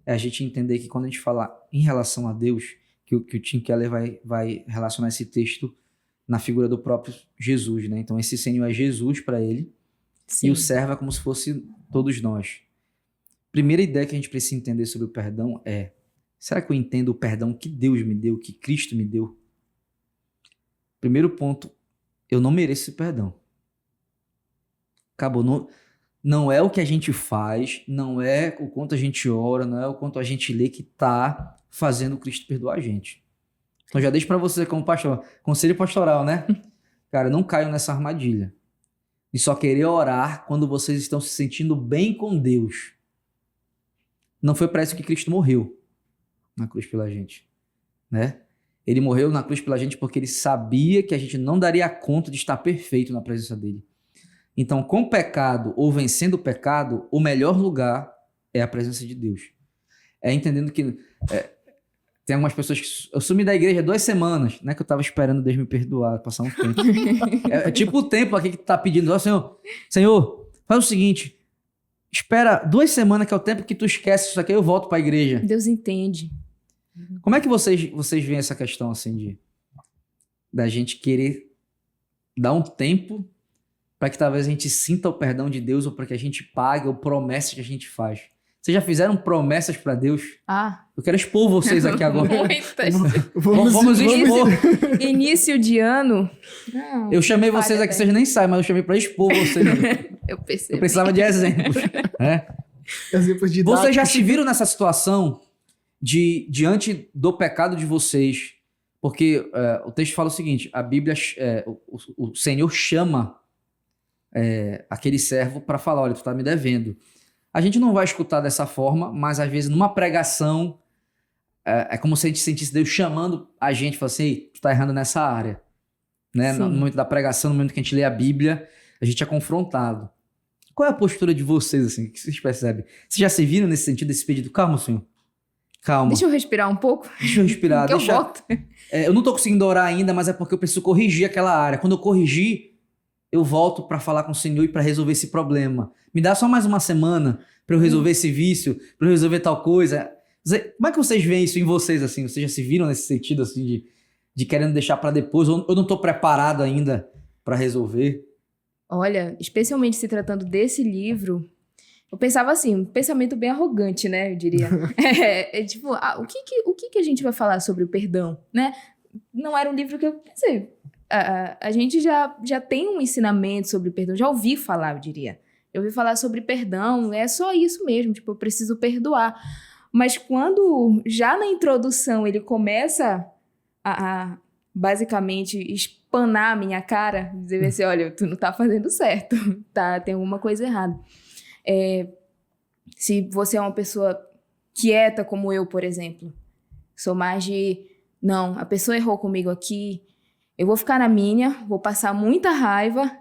é a gente entender que quando a gente fala em relação a Deus, que o Tim Keller vai relacionar esse texto na figura do próprio Jesus, né? Então esse Senhor é Jesus para ele, Sim. e o servo é como se fosse todos nós. Primeira ideia que a gente precisa entender sobre o perdão é: será que eu entendo o perdão que Deus me deu, que Cristo me deu? Primeiro ponto, eu não mereço esse perdão. Acabou. Não é o que a gente faz, não é o quanto a gente ora, não é o quanto a gente lê que tá fazendo Cristo perdoar a gente. Então já deixo para você como pastor, conselho pastoral, né? Cara, não caiam nessa armadilha de só querer orar quando vocês estão se sentindo bem com Deus. Não foi para isso que Cristo morreu. na cruz pela gente, né? Ele morreu na cruz pela gente porque ele sabia que a gente não daria conta de estar perfeito na presença dele. Então, com o pecado ou vencendo o pecado, o melhor lugar é a presença de Deus. É entendendo que tem algumas pessoas que... Eu sumi da igreja 2 semanas, né? Que eu tava esperando Deus me perdoar, passar um tempo. É tipo o tempo aqui que tu tá pedindo. Ó, Senhor, faz o seguinte. Espera 2 semanas, que é o tempo que tu esquece isso aqui, eu volto pra igreja. Deus entende. Como é que vocês veem essa questão, assim, da gente querer dar um tempo para que talvez a gente sinta o perdão de Deus ou para que a gente pague ou promessas que a gente faz? Vocês já fizeram promessas para Deus? Eu quero expor vocês aqui agora. Muitas. Vamos expor. Início de ano. Eu chamei vocês aqui, vocês nem sabem, mas eu chamei para expor vocês. Eu percebi. Eu precisava de exemplos. Exemplos didáticos. Vocês já se viram nessa situação diante do pecado de vocês? Porque o texto fala o seguinte, a Bíblia, o Senhor chama aquele servo para falar, olha, tu tá me devendo. A gente não vai escutar dessa forma, mas às vezes numa pregação é como se a gente sentisse Deus chamando a gente, falando assim, ei, tu tá errando nessa área. Né? No momento da pregação, no momento que a gente lê a Bíblia, a gente é confrontado. Qual é a postura de vocês, assim? O que vocês percebem? Vocês já se viram nesse sentido, desse pedido? Calma, Senhor. Calma. Deixa eu respirar um pouco. Deixa eu respirar. Que eu volto. Eu não tô conseguindo orar ainda, mas é porque eu preciso corrigir aquela área. Quando eu corrigir, eu volto para falar com o Senhor e para resolver esse problema. Me dá só mais uma semana para eu resolver esse vício, para eu resolver tal coisa. Como é que vocês veem isso em vocês, assim? Vocês já se viram nesse sentido, assim, de querendo deixar para depois? Ou eu não tô preparado ainda para resolver? Olha, especialmente se tratando desse livro, eu pensava assim, um pensamento bem arrogante, né? Eu diria. Tipo, o que a gente vai falar sobre o perdão, né? Não era um livro que eu pensei. A gente já tem um ensinamento sobre perdão, já ouvi falar, eu diria. Eu ouvi falar sobre perdão, é só isso mesmo, tipo, eu preciso perdoar. Mas quando, já na introdução, ele começa a basicamente espanar a minha cara, dizer assim, olha, tu não tá fazendo certo, tá, tem alguma coisa errada. Se você é uma pessoa quieta como eu, por exemplo, sou mais de, não, a pessoa errou comigo aqui, eu vou ficar na minha, vou passar muita raiva,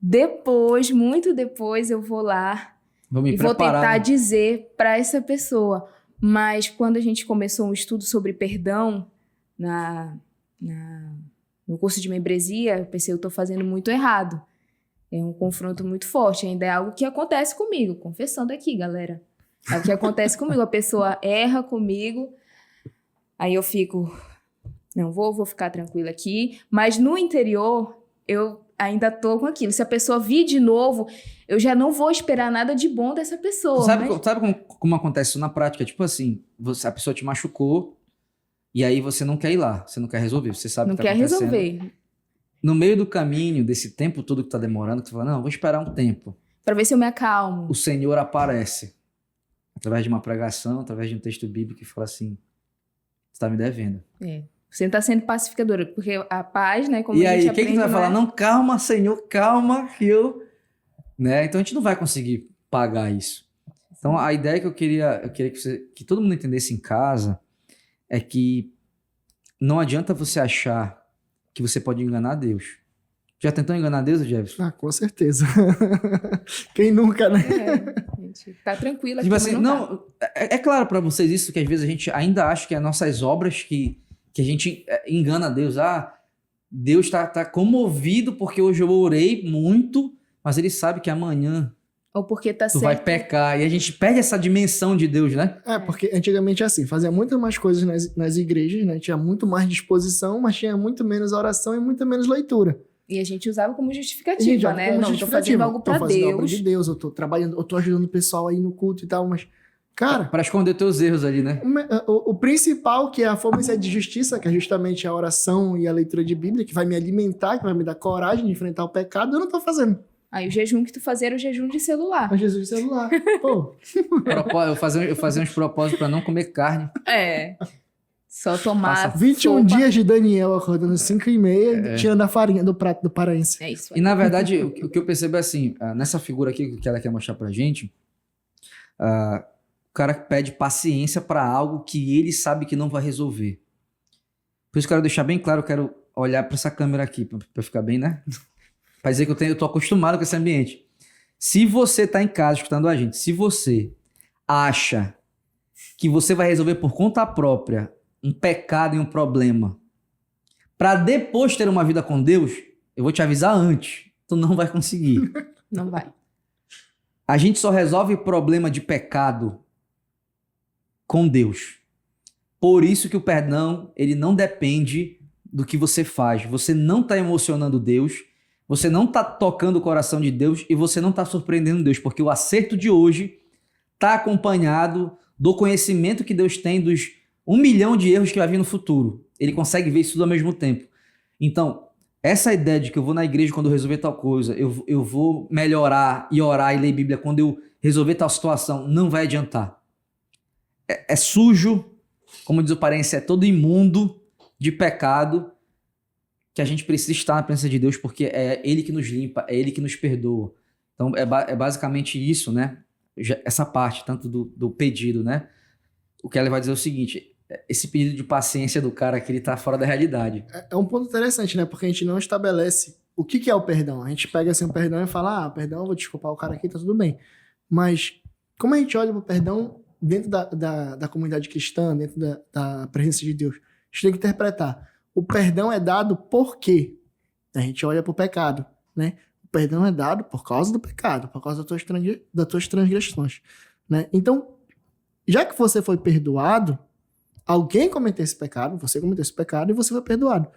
depois, muito depois, eu vou lá e vou tentar dizer para essa pessoa. Mas quando a gente começou um estudo sobre perdão no curso de membresia, eu pensei, eu estou fazendo muito errado. É um confronto muito forte, ainda é algo que acontece comigo, confessando aqui, galera. É o que acontece comigo, a pessoa erra comigo, aí eu fico, não, vou ficar tranquila aqui, mas no interior, eu ainda tô com aquilo. Se a pessoa vir de novo, eu já não vou esperar nada de bom dessa pessoa. Sabe como acontece isso na prática? Tipo assim, a pessoa te machucou e aí você não quer ir lá, você não quer resolver, você sabe o que tá acontecendo. Não quer resolver. No meio do caminho, desse tempo todo que tá demorando, você fala, não, vou esperar um tempo. Pra ver se eu me acalmo. O Senhor aparece. Através de uma pregação, através de um texto bíblico que fala assim, você tá me devendo. Você não tá sendo pacificadora, porque a paz, né, como e a gente aí, aprende... E aí, quem que vai falar? Não, calma, Senhor, calma, que eu... Né? Então, a gente não vai conseguir pagar isso. Então, a ideia que eu queria que todo mundo entendesse em casa é que não adianta você achar que você pode enganar Deus. Já tentou enganar Deus, Jefferson? Com certeza. Quem nunca, né? Gente, tá tranquilo aqui, tipo mas assim, não é claro pra vocês isso, que às vezes a gente ainda acha que é nossas obras que a gente engana Deus. Deus tá comovido porque hoje eu orei muito, mas ele sabe que amanhã ou porque tá tu certo. vai pecar. E a gente perde essa dimensão de Deus, né? Porque antigamente assim, fazia muito mais coisas nas igrejas, né? Tinha muito mais disposição, mas tinha muito menos oração e muito menos leitura. E a gente usava como justificativa, né? Não, tô fazendo algo pra Deus. Tô fazendo obra de Deus, eu tô trabalhando, eu tô ajudando o pessoal aí no culto e tal, mas... Cara... Pra esconder teus erros ali, né? O principal, que é a forma de justiça, que é justamente a oração e a leitura de Bíblia, que vai me alimentar, que vai me dar coragem de enfrentar o pecado, eu não tô fazendo. Aí o jejum que tu fazia era o jejum de celular. O jejum de celular. Pô. Eu fazia uns propósitos pra não comer carne. Só tomar 21 sopa. dias de Daniel acordando às 5h30, tirando a farinha do prato do paraense. É isso. E na verdade, o que eu percebo é assim, nessa figura aqui que ela quer mostrar pra gente, cara pede paciência para algo que ele sabe que não vai resolver. Por isso que eu quero deixar bem claro, eu quero olhar para essa câmera aqui, para ficar bem, né? Para dizer que eu tô acostumado com esse ambiente. Se você tá em casa escutando a gente, se você acha que você vai resolver por conta própria um pecado e um problema para depois ter uma vida com Deus, eu vou te avisar antes, tu não vai conseguir. Não vai. A gente só resolve problema de pecado com Deus. Por isso que o perdão, ele não depende do que você faz. Você não está emocionando Deus, você não está tocando o coração de Deus e você não está surpreendendo Deus, porque o acerto de hoje está acompanhado do conhecimento que Deus tem dos 1 milhão de erros que vai vir no futuro. Ele consegue ver isso tudo ao mesmo tempo. Então, essa ideia de que eu vou na igreja quando eu resolver tal coisa, eu vou melhorar e orar e ler Bíblia quando eu resolver tal situação, não vai adiantar. É sujo, como diz o parente, é todo imundo de pecado que a gente precisa estar na presença de Deus porque é Ele que nos limpa, é Ele que nos perdoa. Então é basicamente isso, né? Essa parte, tanto do pedido, né? O que ela vai dizer é o seguinte, esse pedido de paciência do cara que ele tá fora da realidade. É um ponto interessante, né? Porque a gente não estabelece o que é o perdão. A gente pega assim o perdão e fala, perdão, vou desculpar o cara aqui, tá tudo bem. Mas como a gente olha pro perdão dentro da comunidade cristã, dentro da presença de Deus, a gente tem que interpretar. O perdão é dado por quê? A gente olha pro pecado, né? O perdão é dado por causa do pecado, por causa das tuas transgressões, né? Então, já que você foi perdoado, alguém cometeu esse pecado, você cometeu esse pecado e você foi perdoado.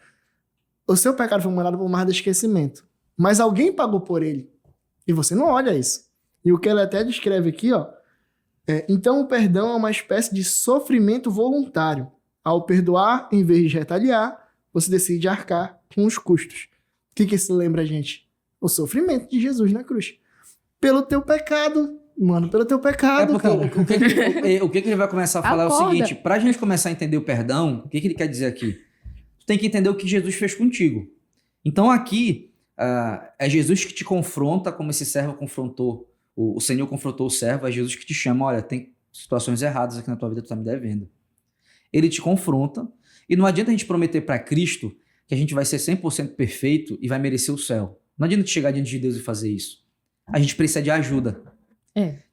O seu pecado foi mandado por mar do esquecimento, mas alguém pagou por ele e você não olha isso. E o que ele até descreve aqui, então o perdão é uma espécie de sofrimento voluntário. Ao perdoar, em vez de retaliar, você decide arcar com os custos. O que isso lembra a gente? O sofrimento de Jesus na cruz. Pelo teu pecado, mano, pelo teu pecado, porque cara. o que ele vai começar a falar é o seguinte, pra gente começar a entender o perdão, o que ele quer dizer aqui? Tu tem que entender o que Jesus fez contigo. Então aqui, é Jesus que te confronta, como esse servo confrontou, o Senhor confrontou o servo, é Jesus que te chama, olha, tem situações erradas aqui na tua vida, tu tá me devendo. Ele te confronta, e não adianta a gente prometer para Cristo que a gente vai ser 100% perfeito e vai merecer o céu. Não adianta chegar diante de Deus e fazer isso. A gente precisa de ajuda.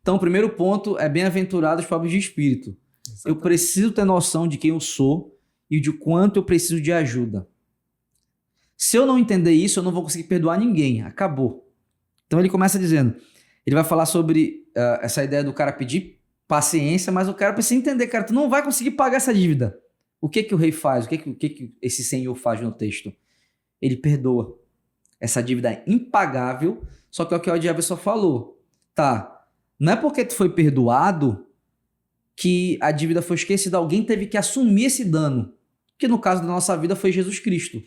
Então, o primeiro ponto é bem-aventurados os pobres de espírito. Exatamente. Eu preciso ter noção de quem eu sou e de quanto eu preciso de ajuda. Se eu não entender isso, eu não vou conseguir perdoar ninguém. Acabou. Então, ele começa dizendo, ele vai falar sobre essa ideia do cara pedir paciência, mas o cara precisa entender, cara, tu não vai conseguir pagar essa dívida. O que o rei faz? O que esse senhor faz no texto? Ele perdoa. Essa dívida é impagável, só que é o que o diabo só falou. Tá, não é porque tu foi perdoado que a dívida foi esquecida, alguém teve que assumir esse dano. Que no caso da nossa vida foi Jesus Cristo.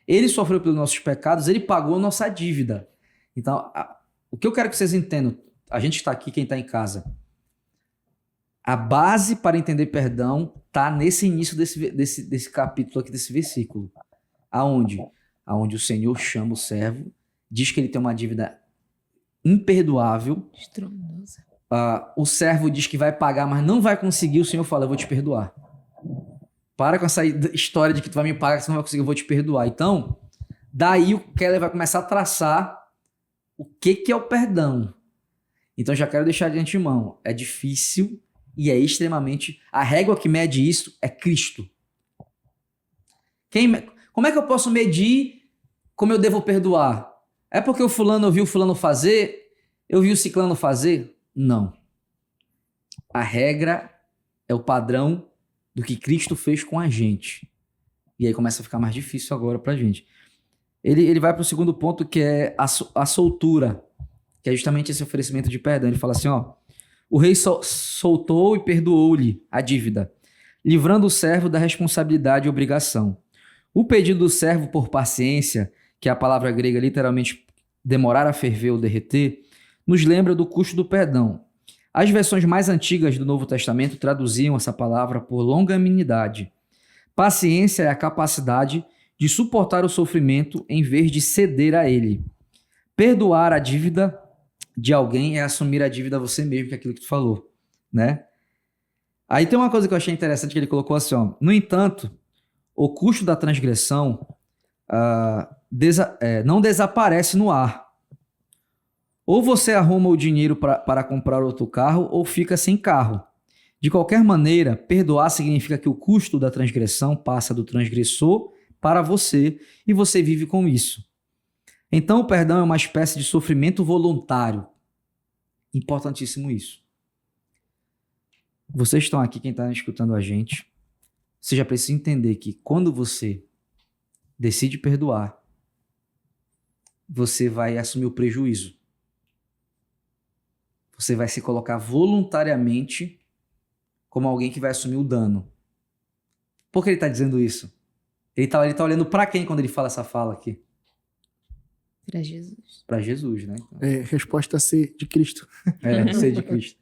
Ele sofreu pelos nossos pecados, ele pagou a nossa dívida. Então, o que eu quero que vocês entendam, a gente está aqui, quem está em casa, a base para entender perdão está nesse início desse capítulo aqui, desse versículo. Aonde? Aonde o Senhor chama o servo, diz que ele tem uma dívida imperdoável. Estrondosa. O servo diz que vai pagar, mas não vai conseguir. O Senhor fala, eu vou te perdoar. Para com essa história de que tu vai me pagar, que você não vai conseguir, eu vou te perdoar. Então, daí o Keller vai começar a traçar o que é o perdão. Então, já quero deixar de antemão. É difícil e é extremamente... A régua que mede isso é Cristo. Como é que eu posso medir como eu devo perdoar? É porque eu vi o fulano fazer? Eu vi o ciclano fazer? Não. A regra é o padrão do que Cristo fez com a gente. E aí começa a ficar mais difícil agora pra gente. Ele vai pro segundo ponto, que é a soltura, que é justamente esse oferecimento de perdão. Ele fala assim, o rei soltou e perdoou-lhe a dívida, livrando o servo da responsabilidade e obrigação. O pedido do servo por paciência, que é a palavra grega literalmente demorar a ferver ou derreter, nos lembra do custo do perdão. As versões mais antigas do Novo Testamento traduziam essa palavra por longanimidade. Paciência é a capacidade de suportar o sofrimento em vez de ceder a ele. Perdoar a dívida de alguém é assumir a dívida a você mesmo, que é aquilo que tu falou, né? Aí tem uma coisa que eu achei interessante que ele colocou assim, ó. No entanto, o custo da transgressão não desaparece no ar. Ou você arruma o dinheiro para comprar outro carro, ou fica sem carro. De qualquer maneira, perdoar significa que o custo da transgressão passa do transgressor para você e você vive com isso. Então, o perdão é uma espécie de sofrimento voluntário. Importantíssimo isso. Vocês estão aqui, quem está escutando a gente, você já precisa entender que quando você decide perdoar, você vai assumir o prejuízo. Você vai se colocar voluntariamente como alguém que vai assumir o dano. Por que ele está dizendo isso? Ele tá olhando para quem quando ele fala essa fala aqui? Para Jesus. Para Jesus, né? Resposta C de Cristo. Ser de Cristo.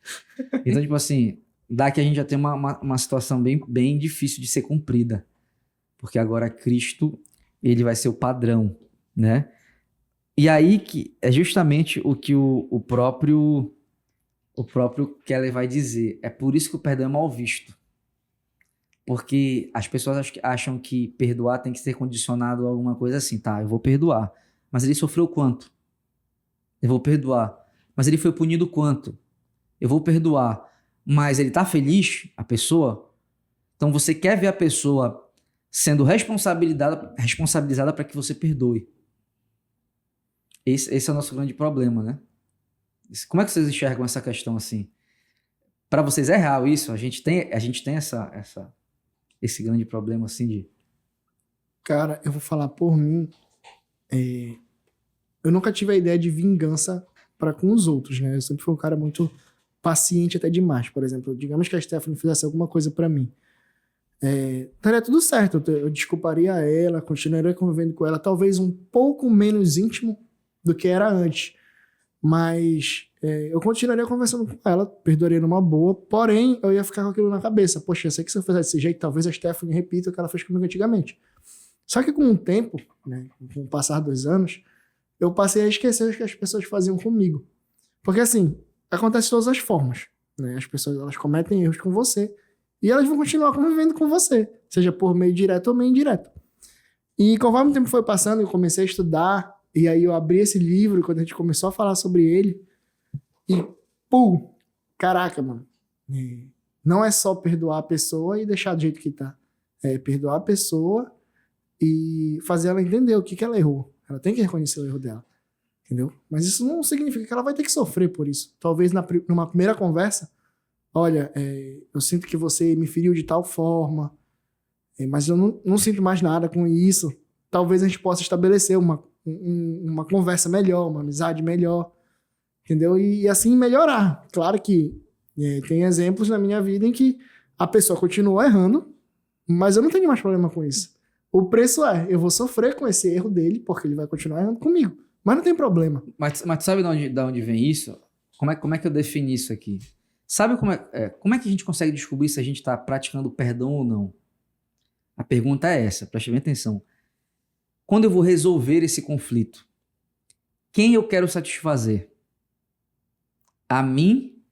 Então, tipo assim, daqui a gente já tem uma situação bem difícil de ser cumprida. Porque agora Cristo, ele vai ser o padrão, né? E aí que é justamente o que o próprio Keller vai dizer. É por isso que o perdão é mal visto. Porque as pessoas acham que perdoar tem que ser condicionado a alguma coisa assim. Tá, eu vou perdoar. Mas ele sofreu quanto? Eu vou perdoar. Mas ele foi punido quanto? Eu vou perdoar. Mas ele tá feliz, a pessoa? Então você quer ver a pessoa sendo responsabilizada para que você perdoe. Esse é o nosso grande problema, né? Como é que vocês enxergam essa questão assim? Para vocês é real isso? A gente tem esse grande problema assim de... Cara, eu vou falar por mim. Eu nunca tive a ideia de vingança para com os outros, né? Eu sempre fui um cara muito paciente até demais. Por exemplo, digamos que a Stephanie fizesse alguma coisa para mim. Estaria tudo certo. Eu desculparia ela, continuaria convivendo com ela, talvez um pouco menos íntimo do que era antes. Mas eu continuaria conversando com ela, perdoaria numa boa, porém eu ia ficar com aquilo na cabeça. Poxa, eu sei que se eu fizer desse jeito, talvez a Stephanie repita o que ela fez comigo antigamente. Só que com o tempo, né, com o passar dos anos, eu passei a esquecer o que as pessoas faziam comigo. Porque assim, acontece de todas as formas, né? As pessoas, elas cometem erros com você e elas vão continuar convivendo com você, seja por meio direto ou meio indireto. E conforme o tempo foi passando, eu comecei a estudar, e aí eu abri esse livro, quando a gente começou a falar sobre ele, e pum, caraca, mano, não é só perdoar a pessoa e deixar do jeito que tá. É perdoar a pessoa e fazer ela entender o que ela errou. Ela tem que reconhecer o erro dela, entendeu? Mas isso não significa que ela vai ter que sofrer por isso. Talvez numa primeira conversa, olha, eu sinto que você me feriu de tal forma, mas eu não sinto mais nada com isso. Talvez a gente possa estabelecer uma conversa melhor, uma amizade melhor, entendeu? E assim melhorar. Claro que tem exemplos na minha vida em que a pessoa continua errando, mas eu não tenho mais problema com isso. O preço eu vou sofrer com esse erro dele, porque ele vai continuar errando comigo. Mas não tem problema. Mas tu sabe de onde vem isso? Como é que eu defini isso aqui? Sabe como é que a gente consegue descobrir se a gente está praticando perdão ou não? A pergunta é essa, preste bem atenção. Quando eu vou resolver esse conflito, quem eu quero satisfazer? A mim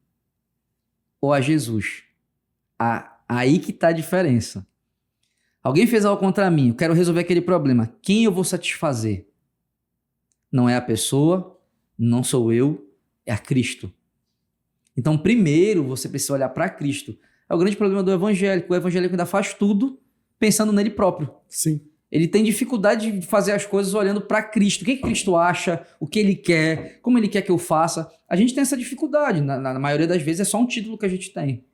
ou a Jesus? Aí que está a diferença. Alguém fez algo contra mim, eu quero resolver aquele problema. Quem eu vou satisfazer? Não é a pessoa, não sou eu, é a Cristo. Então, primeiro, você precisa olhar para Cristo. É o grande problema do evangélico. O evangélico ainda faz tudo pensando nele próprio. Sim. Ele tem dificuldade de fazer as coisas olhando para Cristo. O que Cristo acha, o que ele quer, como ele quer que eu faça. A gente tem essa dificuldade. Na maioria das vezes é só um título que a gente tem.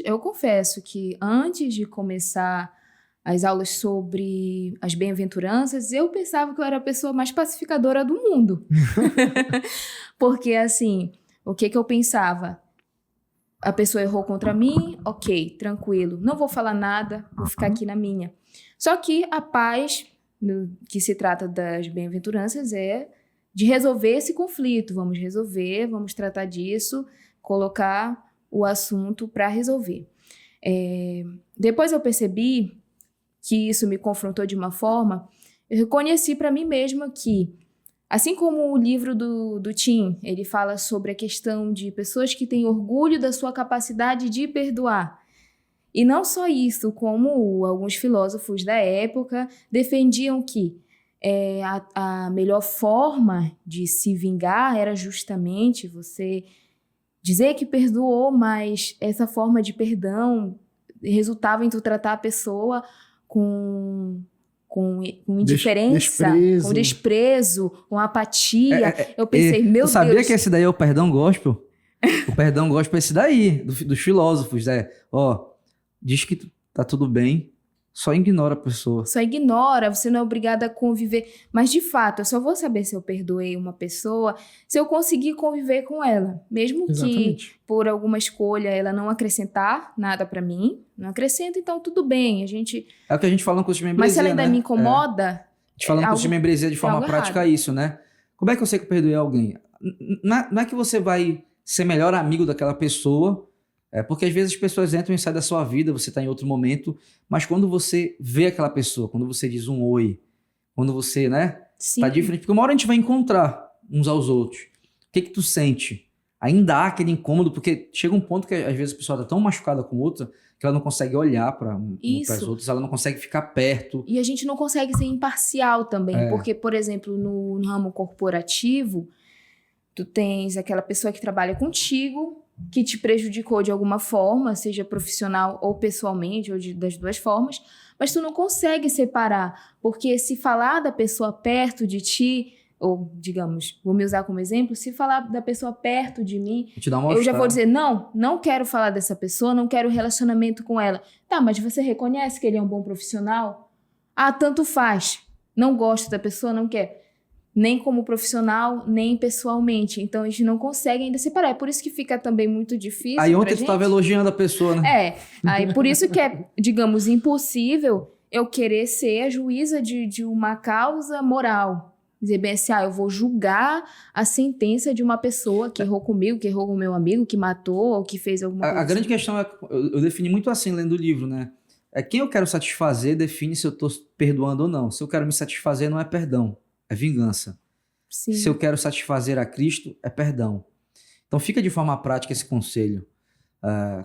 Eu confesso que antes de começar as aulas sobre as bem-aventuranças, eu pensava que eu era a pessoa mais pacificadora do mundo. Porque, assim, o que eu pensava? A pessoa errou contra mim, ok, tranquilo, não vou falar nada, vou ficar aqui na minha. Só que a paz, que se trata das bem-aventuranças, é de resolver esse conflito. Vamos resolver, vamos tratar disso, colocar o assunto para resolver. Depois eu percebi que isso me confrontou de uma forma, eu reconheci para mim mesma que, assim como o livro do Tim, ele fala sobre a questão de pessoas que têm orgulho da sua capacidade de perdoar. E não só isso, como alguns filósofos da época defendiam que a melhor forma de se vingar era justamente você dizer que perdoou, mas essa forma de perdão resultava em tu tratar a pessoa com indiferença, desprezo. com desprezo, com apatia. Eu pensei, meu tu sabia Deus. que esse daí é o perdão gospel? O perdão gospel é esse daí, dos filósofos, diz que tá tudo bem, só ignora a pessoa. Só ignora, você não é obrigada a conviver. Mas, de fato, eu só vou saber se eu perdoei uma pessoa se eu conseguir conviver com ela. Mesmo Exatamente. que, por alguma escolha, ela não acrescentar nada pra mim. Não acrescenta, então tudo bem. É o que a gente fala no curso de membresia, Mas se ela ainda né? me incomoda... A gente fala no curso de membresia de forma algo prática errado. isso, né? Como é que eu sei que eu perdoei alguém? Não é que você vai ser melhor amigo daquela pessoa, porque às vezes as pessoas entram e saem da sua vida, você está em outro momento, mas quando você vê aquela pessoa, quando você diz um oi, quando você, né, Sim. tá diferente, porque uma hora a gente vai encontrar uns aos outros. O que tu sente? Ainda há aquele incômodo, porque chega um ponto que às vezes a pessoa tá tão machucada com outra que ela não consegue olhar para Isso. as outras, ela não consegue ficar perto. E a gente não consegue ser imparcial também, porque, por exemplo, no ramo corporativo, tu tens aquela pessoa que trabalha contigo, que te prejudicou de alguma forma, seja profissional ou pessoalmente, ou das duas formas, mas tu não consegue separar, porque se falar da pessoa perto de ti, ou, digamos, vou me usar como exemplo, se falar da pessoa perto de mim, Vou te dar uma eu já vou mostrada. dizer, não quero falar dessa pessoa, não quero relacionamento com ela. Tá, mas você reconhece que ele é um bom profissional? Ah, tanto faz. Não gosto da pessoa, não quer. Nem como profissional, nem pessoalmente. Então, a gente não consegue ainda separar. É por isso que fica também muito difícil Aí pra ontem tu gente. tava elogiando a pessoa, né? Aí por isso que é, digamos, impossível eu querer ser a juíza de uma causa moral. Dizer bem assim, eu vou julgar a sentença de uma pessoa que errou comigo, que errou com o meu amigo, que matou ou que fez alguma coisa. A grande questão é, eu defini muito assim lendo o livro, né? Quem eu quero satisfazer define se eu tô perdoando ou não. Se eu quero me satisfazer, não é perdão, é vingança. Sim. Se eu quero satisfazer a Cristo, é perdão. Então fica de forma prática esse conselho.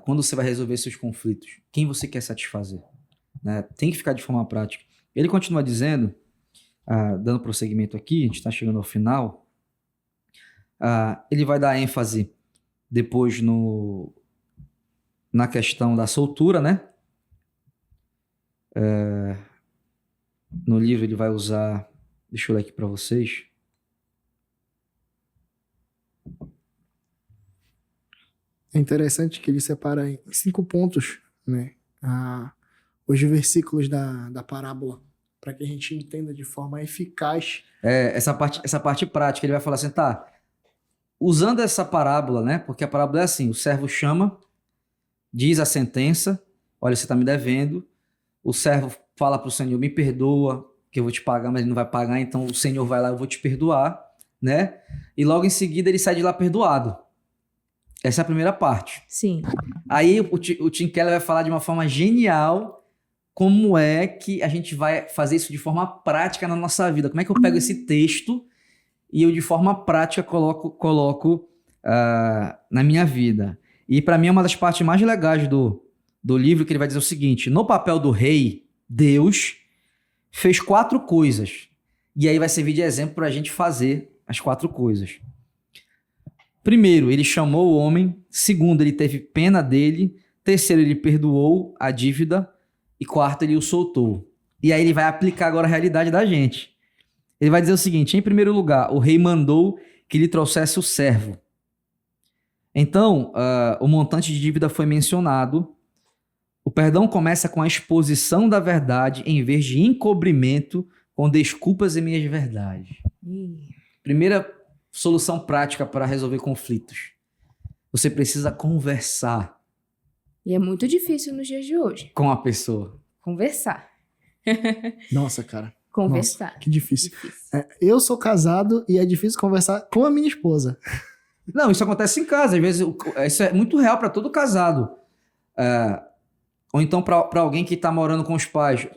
Quando você vai resolver seus conflitos, quem você quer satisfazer? Né? Tem que ficar de forma prática. Ele continua dizendo, dando prosseguimento aqui, a gente está chegando ao final, ele vai dar ênfase depois na questão da soltura, né? No livro ele vai usar, deixa eu ler aqui para vocês. É interessante que ele separa em 5 pontos, né? Os versículos da parábola, para que a gente entenda de forma eficaz. Essa parte prática, ele vai falar assim, tá, usando essa parábola, né? Porque a parábola é assim, o servo chama, diz a sentença, olha, você tá me devendo, o servo fala pro Senhor, me perdoa, que eu vou te pagar, mas ele não vai pagar, então o Senhor vai lá, eu vou te perdoar, né? E logo em seguida ele sai de lá perdoado. Essa é a primeira parte. Sim. Aí o Tim Keller vai falar de uma forma genial como é que a gente vai fazer isso de forma prática na nossa vida. Como é que eu pego esse texto e eu de forma prática coloco na minha vida. E para mim é uma das partes mais legais do livro, que ele vai dizer o seguinte: no papel do rei, Deus fez 4 coisas. E aí vai servir de exemplo para a gente fazer as 4 coisas. Primeiro, ele chamou o homem. Segundo, ele teve pena dele. Terceiro, ele perdoou a dívida. E quarto, ele o soltou. E aí ele vai aplicar agora a realidade da gente. Ele vai dizer o seguinte: em primeiro lugar, o rei mandou que lhe trouxesse o servo. Então, o montante de dívida foi mencionado. O perdão começa com a exposição da verdade em vez de encobrimento com desculpas e meias verdades. Primeira solução prática para resolver conflitos. Você precisa conversar. E é muito difícil nos dias de hoje. Com a pessoa. Conversar. Nossa, cara. Conversar. Nossa, que difícil. Eu sou casado e é difícil conversar com a minha esposa. Não, isso acontece em casa. Às vezes, isso é muito real para todo casado. Ou então para alguém que está morando com os pais.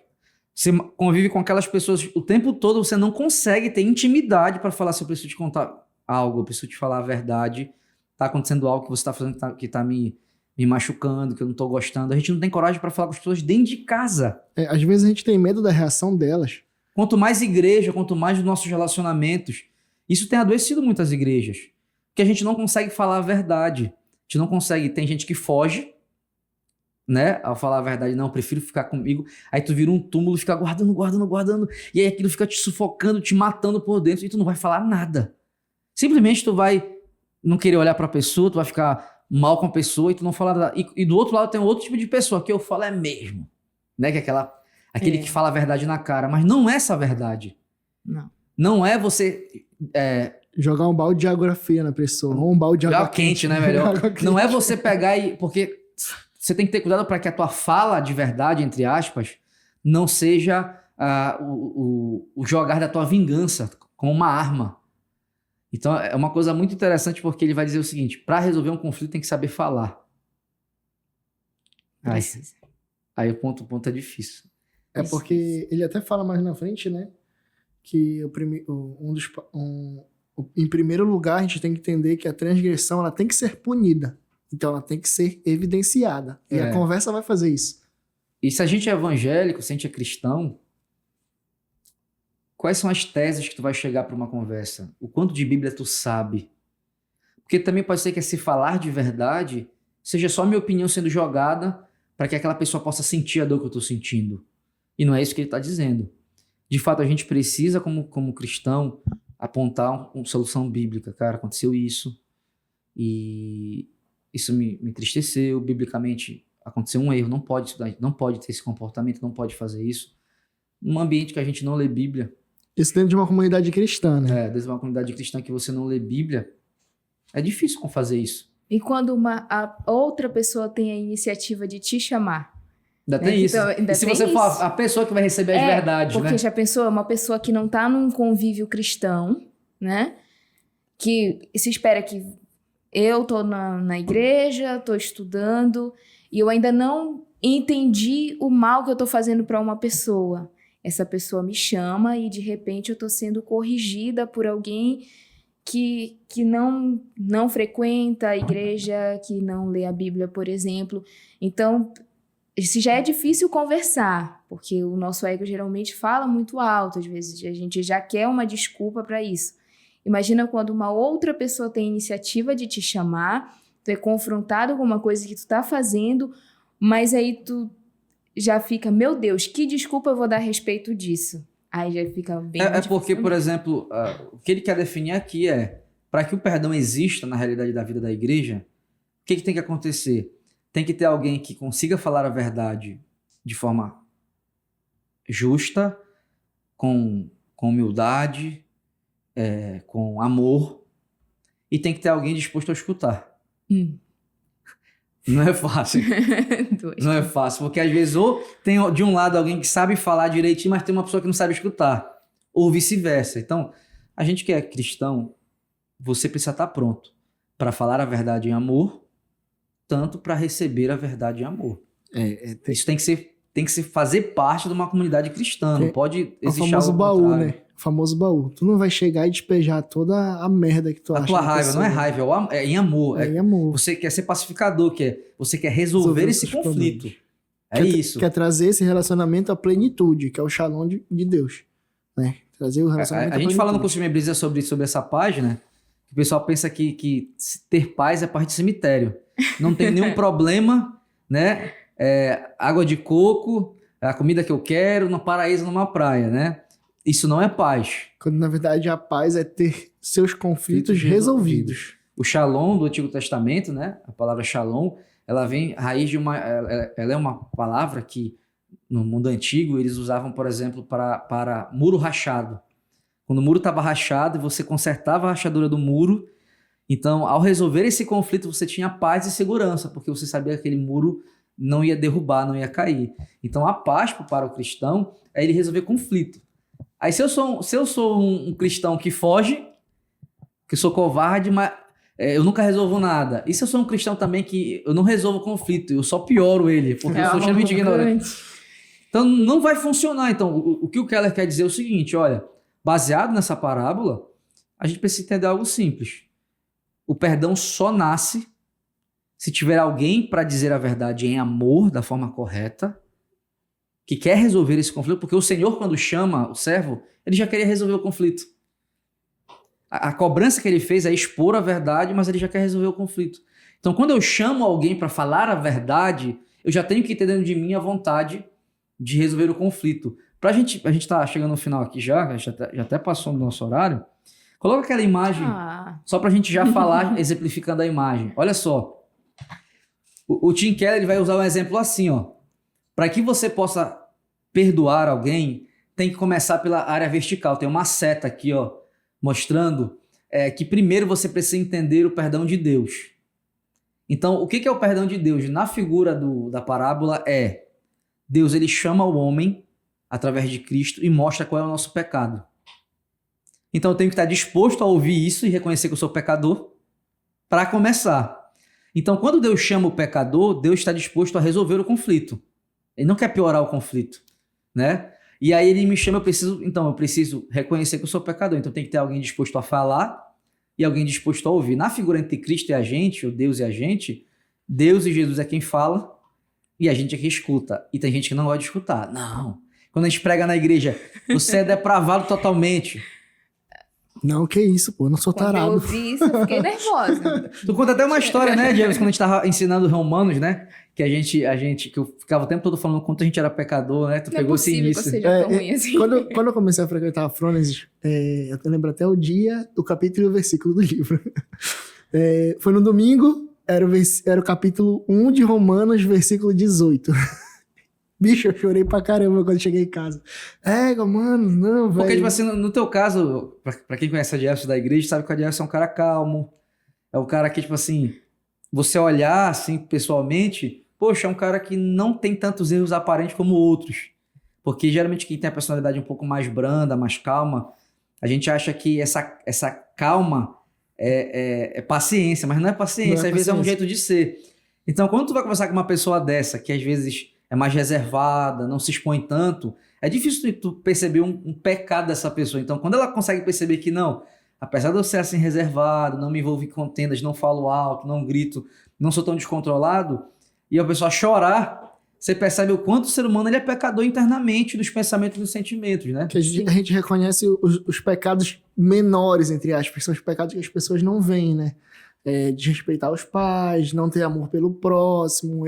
Você convive com aquelas pessoas o tempo todo, você não consegue ter intimidade para falar se eu preciso te contar algo, eu preciso te falar a verdade. Está acontecendo algo que você está fazendo que tá me me machucando, que eu não tô gostando. A gente não tem coragem para falar com as pessoas dentro de casa. Às vezes a gente tem medo da reação delas. Quanto mais igreja, quanto mais dos nossos relacionamentos. Isso tem adoecido muitas igrejas. Porque a gente não consegue falar a verdade. A gente não consegue. Tem gente que foge, né? Ao falar a verdade, não, eu prefiro ficar comigo. Aí tu vira um túmulo, fica guardando. E aí aquilo fica te sufocando, te matando por dentro. E tu não vai falar nada. Simplesmente tu vai não querer olhar pra pessoa, tu vai ficar mal com a pessoa e tu não falar nada. E do outro lado tem outro tipo de pessoa, que eu falo é mesmo. Né? Que é aquele que fala a verdade na cara. Mas não é essa a verdade. Não. Não é você... Jogar um balde de água fria na pessoa. Ou um balde de água quente, né, melhor? Não é você pegar e... Porque você tem que ter cuidado para que a tua fala de verdade, entre aspas, não seja o jogar da tua vingança como uma arma. Então é uma coisa muito interessante, porque ele vai dizer o seguinte: para resolver um conflito tem que saber falar. Aí o ponto é difícil. É porque ele até fala mais na frente, né? Que em primeiro lugar a gente tem que entender que a transgressão ela tem que ser punida. Então ela tem que ser evidenciada. E a conversa vai fazer isso. E se a gente é evangélico, se a gente é cristão, quais são as teses que tu vai chegar para uma conversa? O quanto de Bíblia tu sabe? Porque também pode ser que esse falar de verdade seja só minha opinião sendo jogada para que aquela pessoa possa sentir a dor que eu estou sentindo. E não é isso que ele está dizendo. De fato, a gente precisa, como cristão, apontar uma solução bíblica. Cara, aconteceu isso e isso me entristeceu. Biblicamente, aconteceu um erro. Não pode estudar, não pode ter esse comportamento, não pode fazer isso. Num ambiente que a gente não lê Bíblia. Isso dentro de uma comunidade cristã, né? Dentro de uma comunidade cristã que você não lê Bíblia, é difícil fazer isso. E quando a outra pessoa tem a iniciativa de te chamar? Ainda tem isso. Ainda e se tem você isso? for a pessoa que vai receber as verdades, porque né? já pensou, uma pessoa que não está num convívio cristão, né? Que se espera que eu tô na igreja, tô estudando, e eu ainda não entendi o mal que eu tô fazendo para uma pessoa. Essa pessoa me chama e, de repente, eu tô sendo corrigida por alguém que não frequenta a igreja, que não lê a Bíblia, por exemplo. Então, se já é difícil conversar, porque o nosso ego geralmente fala muito alto, às vezes a gente já quer uma desculpa para isso. Imagina quando uma outra pessoa tem a iniciativa de te chamar, tu é confrontado com uma coisa que tu tá fazendo, mas aí tu já fica, meu Deus, que desculpa eu vou dar a respeito disso? Aí já fica bem difícil porque, também. por exemplo, o que ele quer definir aqui é, para que o perdão exista na realidade da vida da igreja, o que tem que acontecer? Tem que ter alguém que consiga falar a verdade de forma justa, com humildade, com amor, e tem que ter alguém disposto a escutar. Não é fácil. Não é fácil, porque às vezes ou tem de um lado alguém que sabe falar direitinho, mas tem uma pessoa que não sabe escutar, ou vice-versa. Então, a gente que é cristão, você precisa estar pronto para falar a verdade em amor, tanto para receber a verdade em amor. Isso tem que ser fazer parte de uma comunidade cristã, não pode existir o famoso algo baú, contrário. né? O famoso baú. Tu não vai chegar e despejar toda a merda que tu acha. A tua da raiva pessoa. não é raiva, é em amor. É em amor. Você quer ser pacificador, você quer resolver esse esses conflito. problemas. Isso. Quer trazer esse relacionamento à plenitude, que é o shalom de Deus. Né? Trazer o relacionamento A gente fala no plenitude. curso de membresia sobre essa página, o pessoal pensa que ter paz é parte de cemitério. Não tem nenhum problema, né? Água de coco, a comida que eu quero, no paraíso, numa praia, né? Isso não é paz. Quando, na verdade, a paz é ter seus conflitos resolvidos. O shalom do Antigo Testamento, né? A palavra shalom, ela vem raiz de uma... Ela é uma palavra que, no mundo antigo, eles usavam, por exemplo, para muro rachado. Quando o muro estava rachado e você consertava a rachadura do muro, então, ao resolver esse conflito, você tinha paz e segurança, porque você sabia que aquele muro não ia derrubar, não ia cair. Então, a paz para o cristão é ele resolver conflito. Aí, se eu sou um cristão que foge, que sou covarde, mas eu nunca resolvo nada. E se eu sou um cristão também que eu não resolvo conflito, eu só pioro ele, porque eu sou extremamente ignorante. Então, não vai funcionar. Então, o que o Keller quer dizer é o seguinte, olha, baseado nessa parábola, a gente precisa entender algo simples. O perdão só nasce se tiver alguém para dizer a verdade em amor, da forma correta, que quer resolver esse conflito, porque o Senhor, quando chama o servo, ele já queria resolver o conflito. A cobrança que ele fez é expor a verdade, mas ele já quer resolver o conflito. Então, quando eu chamo alguém para falar a verdade, eu já tenho que ter dentro de mim a vontade de resolver o conflito. A gente tá chegando no final aqui já até passou no nosso horário. Coloca aquela imagem, só pra gente já falar, exemplificando a imagem. Olha só. O Tim Keller ele vai usar um exemplo assim, ó. Para que você possa perdoar alguém, tem que começar pela área vertical. Tem uma seta aqui, ó, mostrando que primeiro você precisa entender o perdão de Deus. Então, o que é o perdão de Deus? Na figura da parábola Deus ele chama o homem através de Cristo e mostra qual é o nosso pecado. Então eu tenho que estar disposto a ouvir isso e reconhecer que eu sou pecador para começar. Então quando Deus chama o pecador, Deus está disposto a resolver o conflito. Ele não quer piorar o conflito, né? E aí ele me chama, eu preciso reconhecer que eu sou pecador. Então tem que ter alguém disposto a falar e alguém disposto a ouvir. Na figura entre Cristo e a gente, ou Deus e a gente, Deus e Jesus é quem fala e a gente é quem escuta. E tem gente que não gosta de escutar. Não. Quando a gente prega na igreja, você é depravado totalmente. Não, que isso, pô, eu não sou tarado. Quando eu ouvi isso, eu fiquei nervosa. Tu conta até uma história, né, James, quando a gente tava ensinando Romanos, né? Que que eu ficava o tempo todo falando quanto a gente era pecador, né? Tu Não pegou é esse possível que início. eu seja tão ruim assim. Quando eu comecei a frequentar a Frônesis, eu lembro até o dia, o capítulo e o versículo do livro. Foi no domingo, era o capítulo 1 de Romanos, versículo 18. Bicho, eu chorei pra caramba quando cheguei em casa. Mano, não, velho. Porque, tipo assim, no teu caso, pra quem conhece a Jefferson da igreja, sabe que a Jefferson é um cara calmo. É um cara que, tipo assim, você olhar, assim, pessoalmente, poxa, é um cara que não tem tantos erros aparentes como outros. Porque, geralmente, quem tem a personalidade um pouco mais branda, mais calma, a gente acha que essa calma é paciência, mas não é paciência. Às vezes é um jeito de ser. Então, quando tu vai conversar com uma pessoa dessa, que às vezes é mais reservada, não se expõe tanto, é difícil tu perceber um pecado dessa pessoa. Então, quando ela consegue perceber que não, apesar de eu ser assim reservado, não me envolvo em contendas, não falo alto, não grito, não sou tão descontrolado, e a pessoa chorar, você percebe o quanto o ser humano ele é pecador internamente dos pensamentos e dos sentimentos, né? Que a gente reconhece os pecados menores, entre aspas, são os pecados que as pessoas não veem, né? Desrespeitar os pais, não ter amor pelo próximo,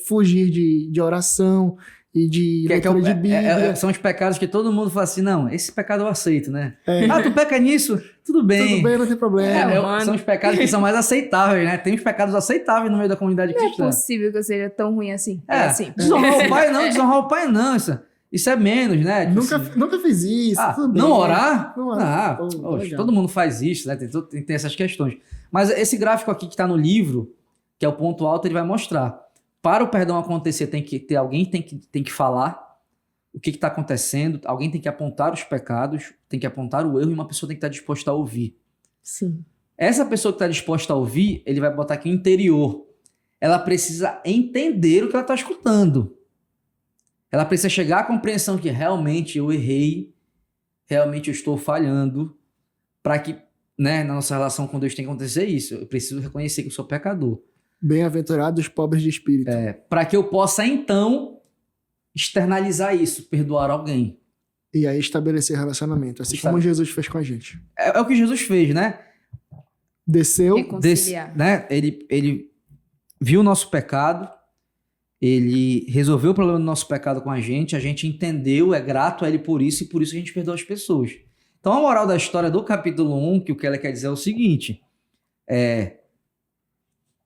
fugir de oração e de leitura de Bíblia. São os pecados que todo mundo fala assim, não, esse pecado eu aceito, né? Tu peca nisso? Tudo bem. Tudo bem, não tem problema. São os pecados que são mais aceitáveis, né? Tem os pecados aceitáveis no meio da comunidade cristã. Não é possível que eu seja tão ruim assim. Assim. Desonrar o pai não, isso é menos, né? Nunca fiz isso, tudo bem. Não orar? Não orar. Todo mundo faz isso, né? Tem essas questões. Mas esse gráfico aqui que está no livro, que é o ponto alto, ele vai mostrar. Para o perdão acontecer, tem que ter alguém tem que falar o que está acontecendo, alguém tem que apontar os pecados, tem que apontar o erro e uma pessoa tem que estar disposta a ouvir. Sim. Essa pessoa que está disposta a ouvir, ele vai botar aqui o interior. Ela precisa entender o que ela está escutando. Ela precisa chegar à compreensão que realmente eu errei, realmente eu estou falhando, para que, né, na nossa relação com Deus tem que acontecer isso. Eu preciso reconhecer que eu sou pecador. Bem-aventurados os pobres de espírito. Para que eu possa, então, externalizar isso, perdoar alguém. E aí estabelecer relacionamento, assim como Jesus fez com a gente. É o que Jesus fez, né? Desceu, né? Ele viu o nosso pecado, ele resolveu o problema do nosso pecado com a gente entendeu, é grato a ele por isso, e por isso a gente perdoa as pessoas. Então a moral da história do capítulo 1, que o Keller quer dizer é o seguinte,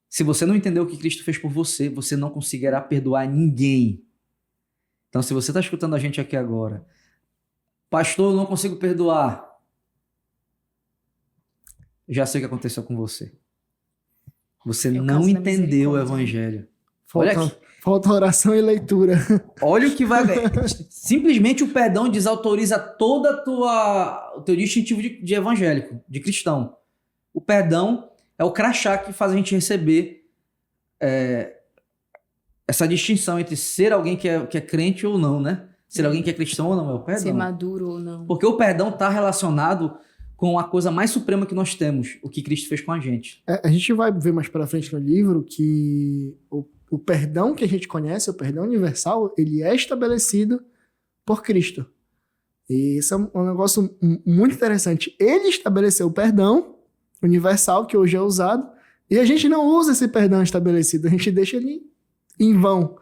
se você não entendeu o que Cristo fez por você, você não conseguirá perdoar ninguém. Então se você está escutando a gente aqui agora, pastor, eu não consigo perdoar, já sei o que aconteceu com você. Você não entendeu o evangelho. Falta oração e leitura. Olha o que vai... Simplesmente o perdão desautoriza todo o teu distintivo de evangélico, de cristão. O perdão é o crachá que faz a gente receber essa distinção entre ser alguém que é crente ou não, né? Ser alguém que é cristão ou não, é o perdão. Ser maduro ou não. Porque o perdão está relacionado com a coisa mais suprema que nós temos, o que Cristo fez com a gente. A gente vai ver mais pra frente no livro que o perdão que a gente conhece, o perdão universal, ele é estabelecido por Cristo. E isso é um negócio muito interessante. Ele estabeleceu o perdão universal, que hoje é usado, e a gente não usa esse perdão estabelecido, a gente deixa ele em vão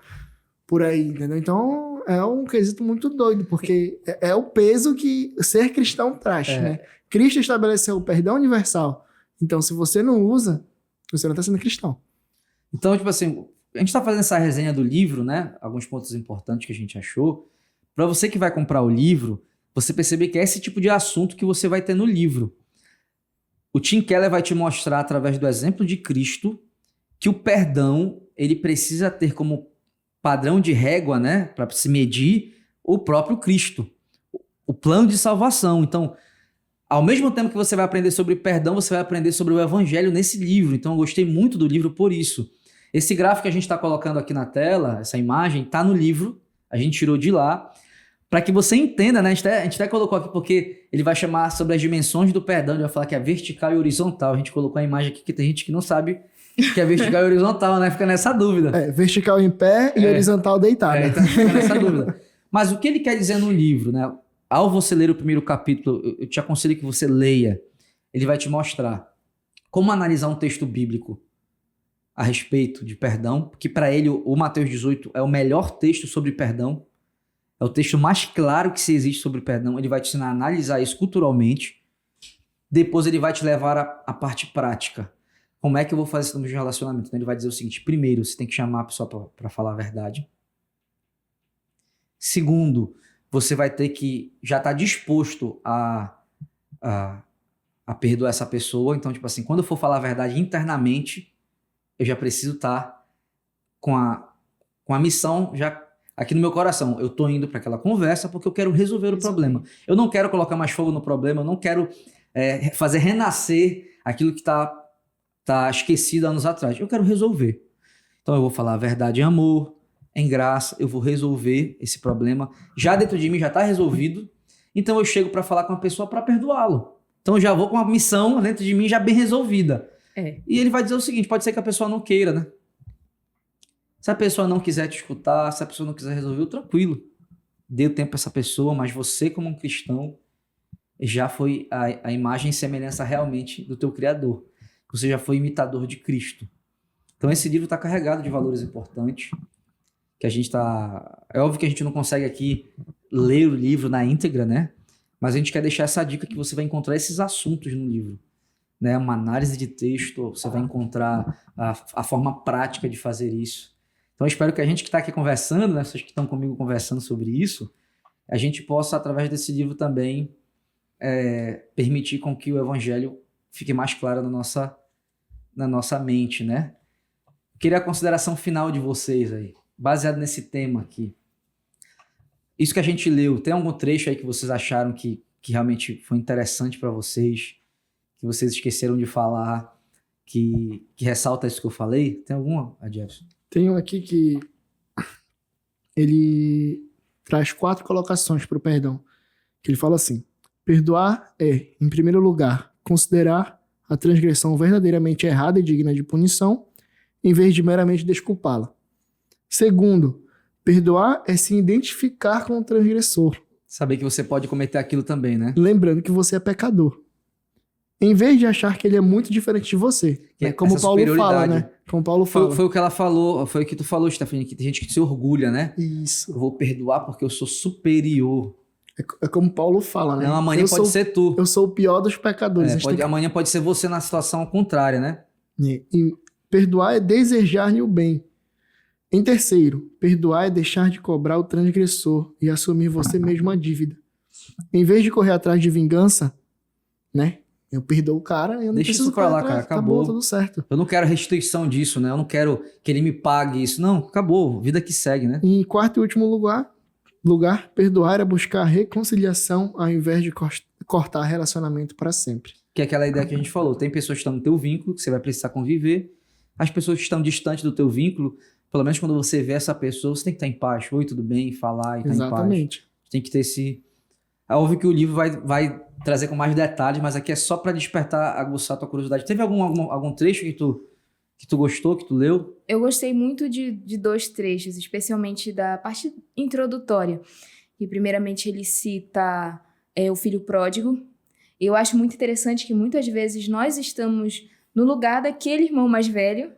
por aí, entendeu? Então, é um quesito muito doido, porque é o peso que ser cristão traz, né? Cristo estabeleceu o perdão universal. Então, se você não usa, você não está sendo cristão. Então, tipo assim, a gente está fazendo essa resenha do livro, né? Alguns pontos importantes que a gente achou. Para você que vai comprar o livro, você perceber que é esse tipo de assunto que você vai ter no livro. O Tim Keller vai te mostrar, através do exemplo de Cristo, que o perdão, ele precisa ter como padrão de régua, né? Para se medir, o próprio Cristo. O plano de salvação. Então, ao mesmo tempo que você vai aprender sobre perdão, você vai aprender sobre o evangelho nesse livro. Então, eu gostei muito do livro por isso. Esse gráfico que a gente está colocando aqui na tela, essa imagem, está no livro. A gente tirou de lá. Para que você entenda, né? A gente até colocou aqui porque ele vai chamar sobre as dimensões do perdão. Ele vai falar que é vertical e horizontal. A gente colocou a imagem aqui que tem gente que não sabe que é vertical e horizontal, né? Fica nessa dúvida. Vertical em pé e horizontal deitado. Então fica nessa dúvida. Mas o que ele quer dizer no livro, né? Ao você ler o primeiro capítulo, eu te aconselho que você leia. Ele vai te mostrar como analisar um texto bíblico a respeito de perdão, que para ele o Mateus 18 é o melhor texto sobre perdão, é o texto mais claro que se existe sobre perdão. Ele vai te ensinar a analisar isso culturalmente. Depois ele vai te levar à parte prática. Como é que eu vou fazer isso no meu relacionamento? Então ele vai dizer o seguinte: primeiro, você tem que chamar a pessoa para falar a verdade. Segundo, você vai ter que já estar disposto a perdoar essa pessoa. Então, tipo assim, quando eu for falar a verdade internamente, eu já preciso estar com a missão já aqui no meu coração. Eu tô indo para aquela conversa porque eu quero resolver o problema. Eu não quero colocar mais fogo no problema, eu não quero fazer renascer aquilo que está esquecido anos atrás. Eu quero resolver. Então eu vou falar a verdade em amor, em graça, eu vou resolver esse problema. Já dentro de mim já está resolvido. Então eu chego para falar com a pessoa para perdoá-lo. Então eu já vou com a missão dentro de mim já bem resolvida. E ele vai dizer o seguinte: pode ser que a pessoa não queira, né? Se a pessoa não quiser te escutar, se a pessoa não quiser resolver, tranquilo. Dê o tempo para essa pessoa, mas você, como um cristão, já foi a imagem e semelhança realmente do teu Criador. Você já foi imitador de Cristo. Então esse livro está carregado de valores importantes. Que a gente tá... É óbvio que a gente não consegue aqui ler o livro na íntegra, né? Mas a gente quer deixar essa dica que você vai encontrar esses assuntos no livro. Né? Uma análise de texto, você vai encontrar a forma prática de fazer isso. Então eu espero que a gente que está aqui conversando, né? Vocês que estão comigo conversando sobre isso, a gente possa, através desse livro também, permitir com que o evangelho fique mais claro na nossa mente, né? Queria a consideração final de vocês aí, baseado nesse tema aqui. Isso que a gente leu, tem algum trecho aí que vocês acharam que realmente foi interessante para vocês, que vocês esqueceram de falar, que ressalta isso que eu falei? Tem alguma, Jefferson? Tem um aqui que ele traz 4 colocações para o perdão. Que ele fala assim: perdoar é, em primeiro lugar, considerar a transgressão verdadeiramente errada e digna de punição, em vez de meramente desculpá-la. Segundo, perdoar é se identificar com o transgressor. Saber que você pode cometer aquilo também, né? Lembrando que você é pecador. Em vez de achar que ele é muito diferente de você. Como Paulo fala, né? Como Paulo fala. Foi o que ela falou, foi o que tu falou, Stephanie, que tem gente que se orgulha, né? Isso. Eu vou perdoar porque eu sou superior. É como Paulo fala, né? Não, amanhã pode ser tu. Eu sou o pior dos pecadores. Amanhã pode ser você na situação contrária, né? E perdoar é desejar-lhe o bem. Em terceiro, perdoar é deixar de cobrar o transgressor e assumir você mesmo a dívida. Em vez de correr atrás de vingança, né? Eu perdoo o cara e eu não Deixa preciso isso pra lá, cara. Acabou. Tudo certo. Eu não quero restituição disso, né? Eu não quero que ele me pague isso. Não, acabou. Vida que segue, né? E em quarto e último lugar, perdoar é buscar reconciliação ao invés de cortar relacionamento para sempre. Que é aquela ideia que a gente falou. Tem pessoas que estão no teu vínculo, que você vai precisar conviver. As pessoas que estão distantes do teu vínculo, pelo menos quando você vê essa pessoa, você tem que estar em paz. Oi, tudo bem? Falar e estar em paz. Exatamente. Tem que ter É óbvio que o livro vai trazer com mais detalhes, mas aqui é só para despertar, aguçar a tua curiosidade. Teve algum trecho que tu gostou, que tu leu? Eu gostei muito de 2 trechos, especialmente da parte introdutória. E primeiramente ele cita o filho pródigo. Eu acho muito interessante que muitas vezes nós estamos no lugar daquele irmão mais velho,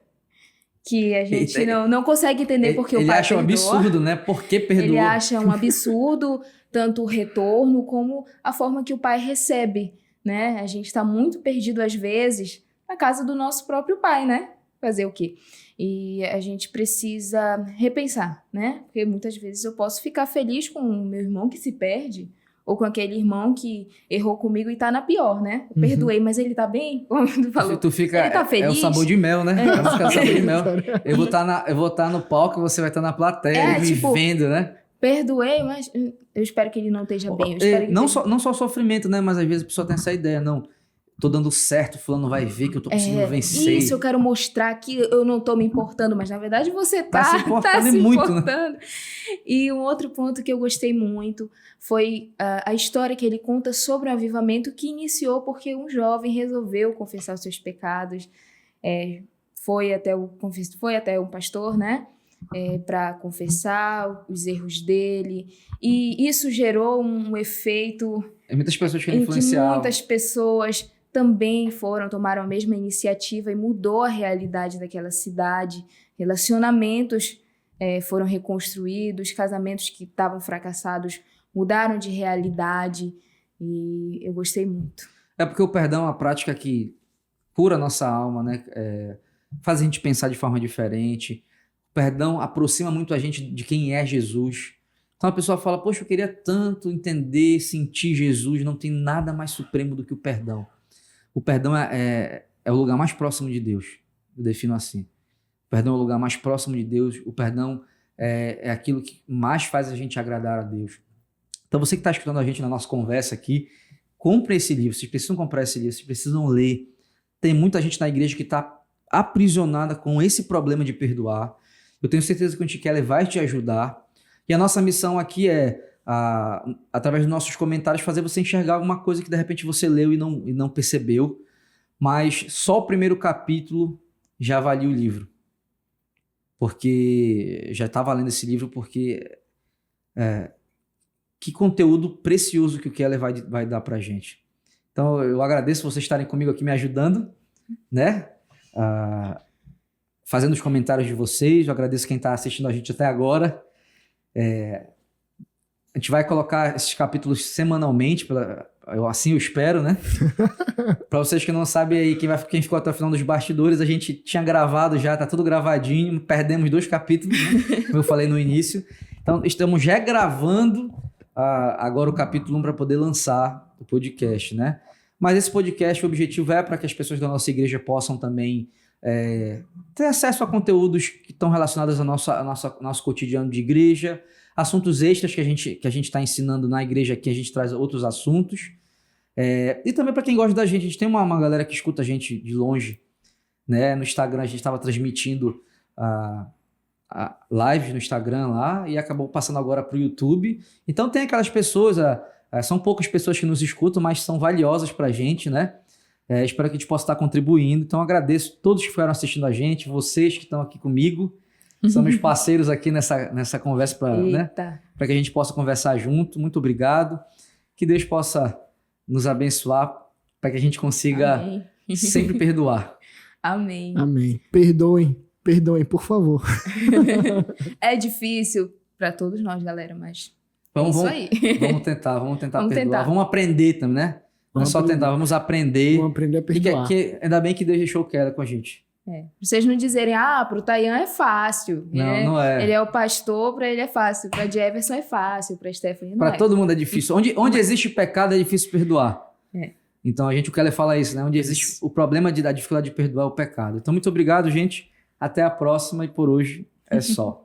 que a gente não consegue entender porque o pai Ele acha um perdoa. absurdo, né? Por que perdoou? Ele acha um absurdo tanto o retorno como a forma que o pai recebe, né? A gente está muito perdido às vezes na casa do nosso próprio pai, né? Fazer o quê? E a gente precisa repensar, né? Porque muitas vezes eu posso ficar feliz com o meu irmão que se perde, ou com aquele irmão que errou comigo e tá na pior, né? Eu perdoei, mas ele tá bem? Como tu falou. Tu fica, ele tá feliz? É o sabor de mel, né? É o sabor de mel. Eu vou estar no palco e você vai estar na plateia, vivendo, né? Perdoei, mas eu espero que ele não esteja bem. Eu espero que não só sofrimento, né? Mas às vezes a pessoa tem essa ideia, não. Tô dando certo, fulano vai ver que eu tô conseguindo vencer. Isso, eu quero mostrar que eu não tô me importando, mas na verdade você tá se importando muito, né? E um outro ponto que eu gostei muito foi a história que ele conta sobre o avivamento que iniciou porque um jovem resolveu confessar os seus pecados, foi até um pastor, né? Para confessar os erros dele, e isso gerou um efeito muitas pessoas querem em influenciar. Que muitas pessoas também tomaram a mesma iniciativa e mudou a realidade daquela cidade. Relacionamentos foram reconstruídos, casamentos que estavam fracassados mudaram de realidade, e eu gostei muito. É porque o perdão é uma prática que cura a nossa alma, né? Faz a gente pensar de forma diferente. O perdão aproxima muito a gente de quem é Jesus. Então a pessoa fala, poxa, eu queria tanto entender, sentir Jesus. Não tem nada mais supremo do que o perdão. O perdão é o lugar mais próximo de Deus. Eu defino assim. O perdão é o lugar mais próximo de Deus. O perdão é aquilo que mais faz a gente agradar a Deus. Então você que está escutando a gente na nossa conversa aqui, compre esse livro. Vocês precisam comprar esse livro, vocês precisam ler. Tem muita gente na igreja que está aprisionada com esse problema de perdoar. Eu tenho certeza que o Tim Keller vai te ajudar. E a nossa missão aqui através dos nossos comentários, fazer você enxergar alguma coisa que de repente você leu e não percebeu. Mas só o primeiro capítulo já valia o livro. Porque já está valendo esse livro, porque que conteúdo precioso que o Keller vai dar pra gente. Então eu agradeço vocês estarem comigo aqui me ajudando, né? Fazendo os comentários de vocês. Eu agradeço quem está assistindo a gente até agora. A gente vai colocar esses capítulos semanalmente, assim eu espero, né? Para vocês que não sabem aí, quem ficou até o final dos bastidores, a gente tinha gravado já, tá tudo gravadinho, perdemos 2 capítulos, né? Como eu falei no início. Então estamos regravando agora o capítulo 1 para poder lançar o podcast, né? Mas esse podcast, o objetivo é para que as pessoas da nossa igreja possam também ter acesso a conteúdos que estão relacionados ao nosso cotidiano de igreja, assuntos extras que a gente está ensinando na igreja aqui, a gente traz outros assuntos. E também para quem gosta da gente tem uma galera que escuta a gente de longe, né? No Instagram a gente estava transmitindo lives no Instagram lá e acabou passando agora para o YouTube. Então tem aquelas pessoas, são poucas pessoas que nos escutam, mas são valiosas para a gente, né? Espero que a gente possa estar contribuindo. Então agradeço a todos que ficaram assistindo a gente, vocês que estão aqui comigo, são meus parceiros aqui nessa conversa para que a gente possa conversar junto. Muito obrigado. Que Deus possa nos abençoar para que a gente consiga sempre perdoar. Amém. Amém. Perdoem, por favor. É difícil para todos nós, galera, mas Vamos aí. Vamos tentar perdoar. Vamos aprender também, né? Não é só tentar, vamos aprender. Vamos aprender a perdoar. Ainda bem que Deus deixou o Keller com a gente. Vocês não dizerem, pro Tayan é fácil. Não é. Ele é o pastor, para ele é fácil. Para Jefferson é fácil, para Stephanie não é. Para todo mundo é difícil. Onde existe pecado é difícil perdoar. Então o Keller fala isso, né? Onde existe o problema da dificuldade de perdoar é o pecado. Então muito obrigado, gente. Até a próxima e por hoje é só.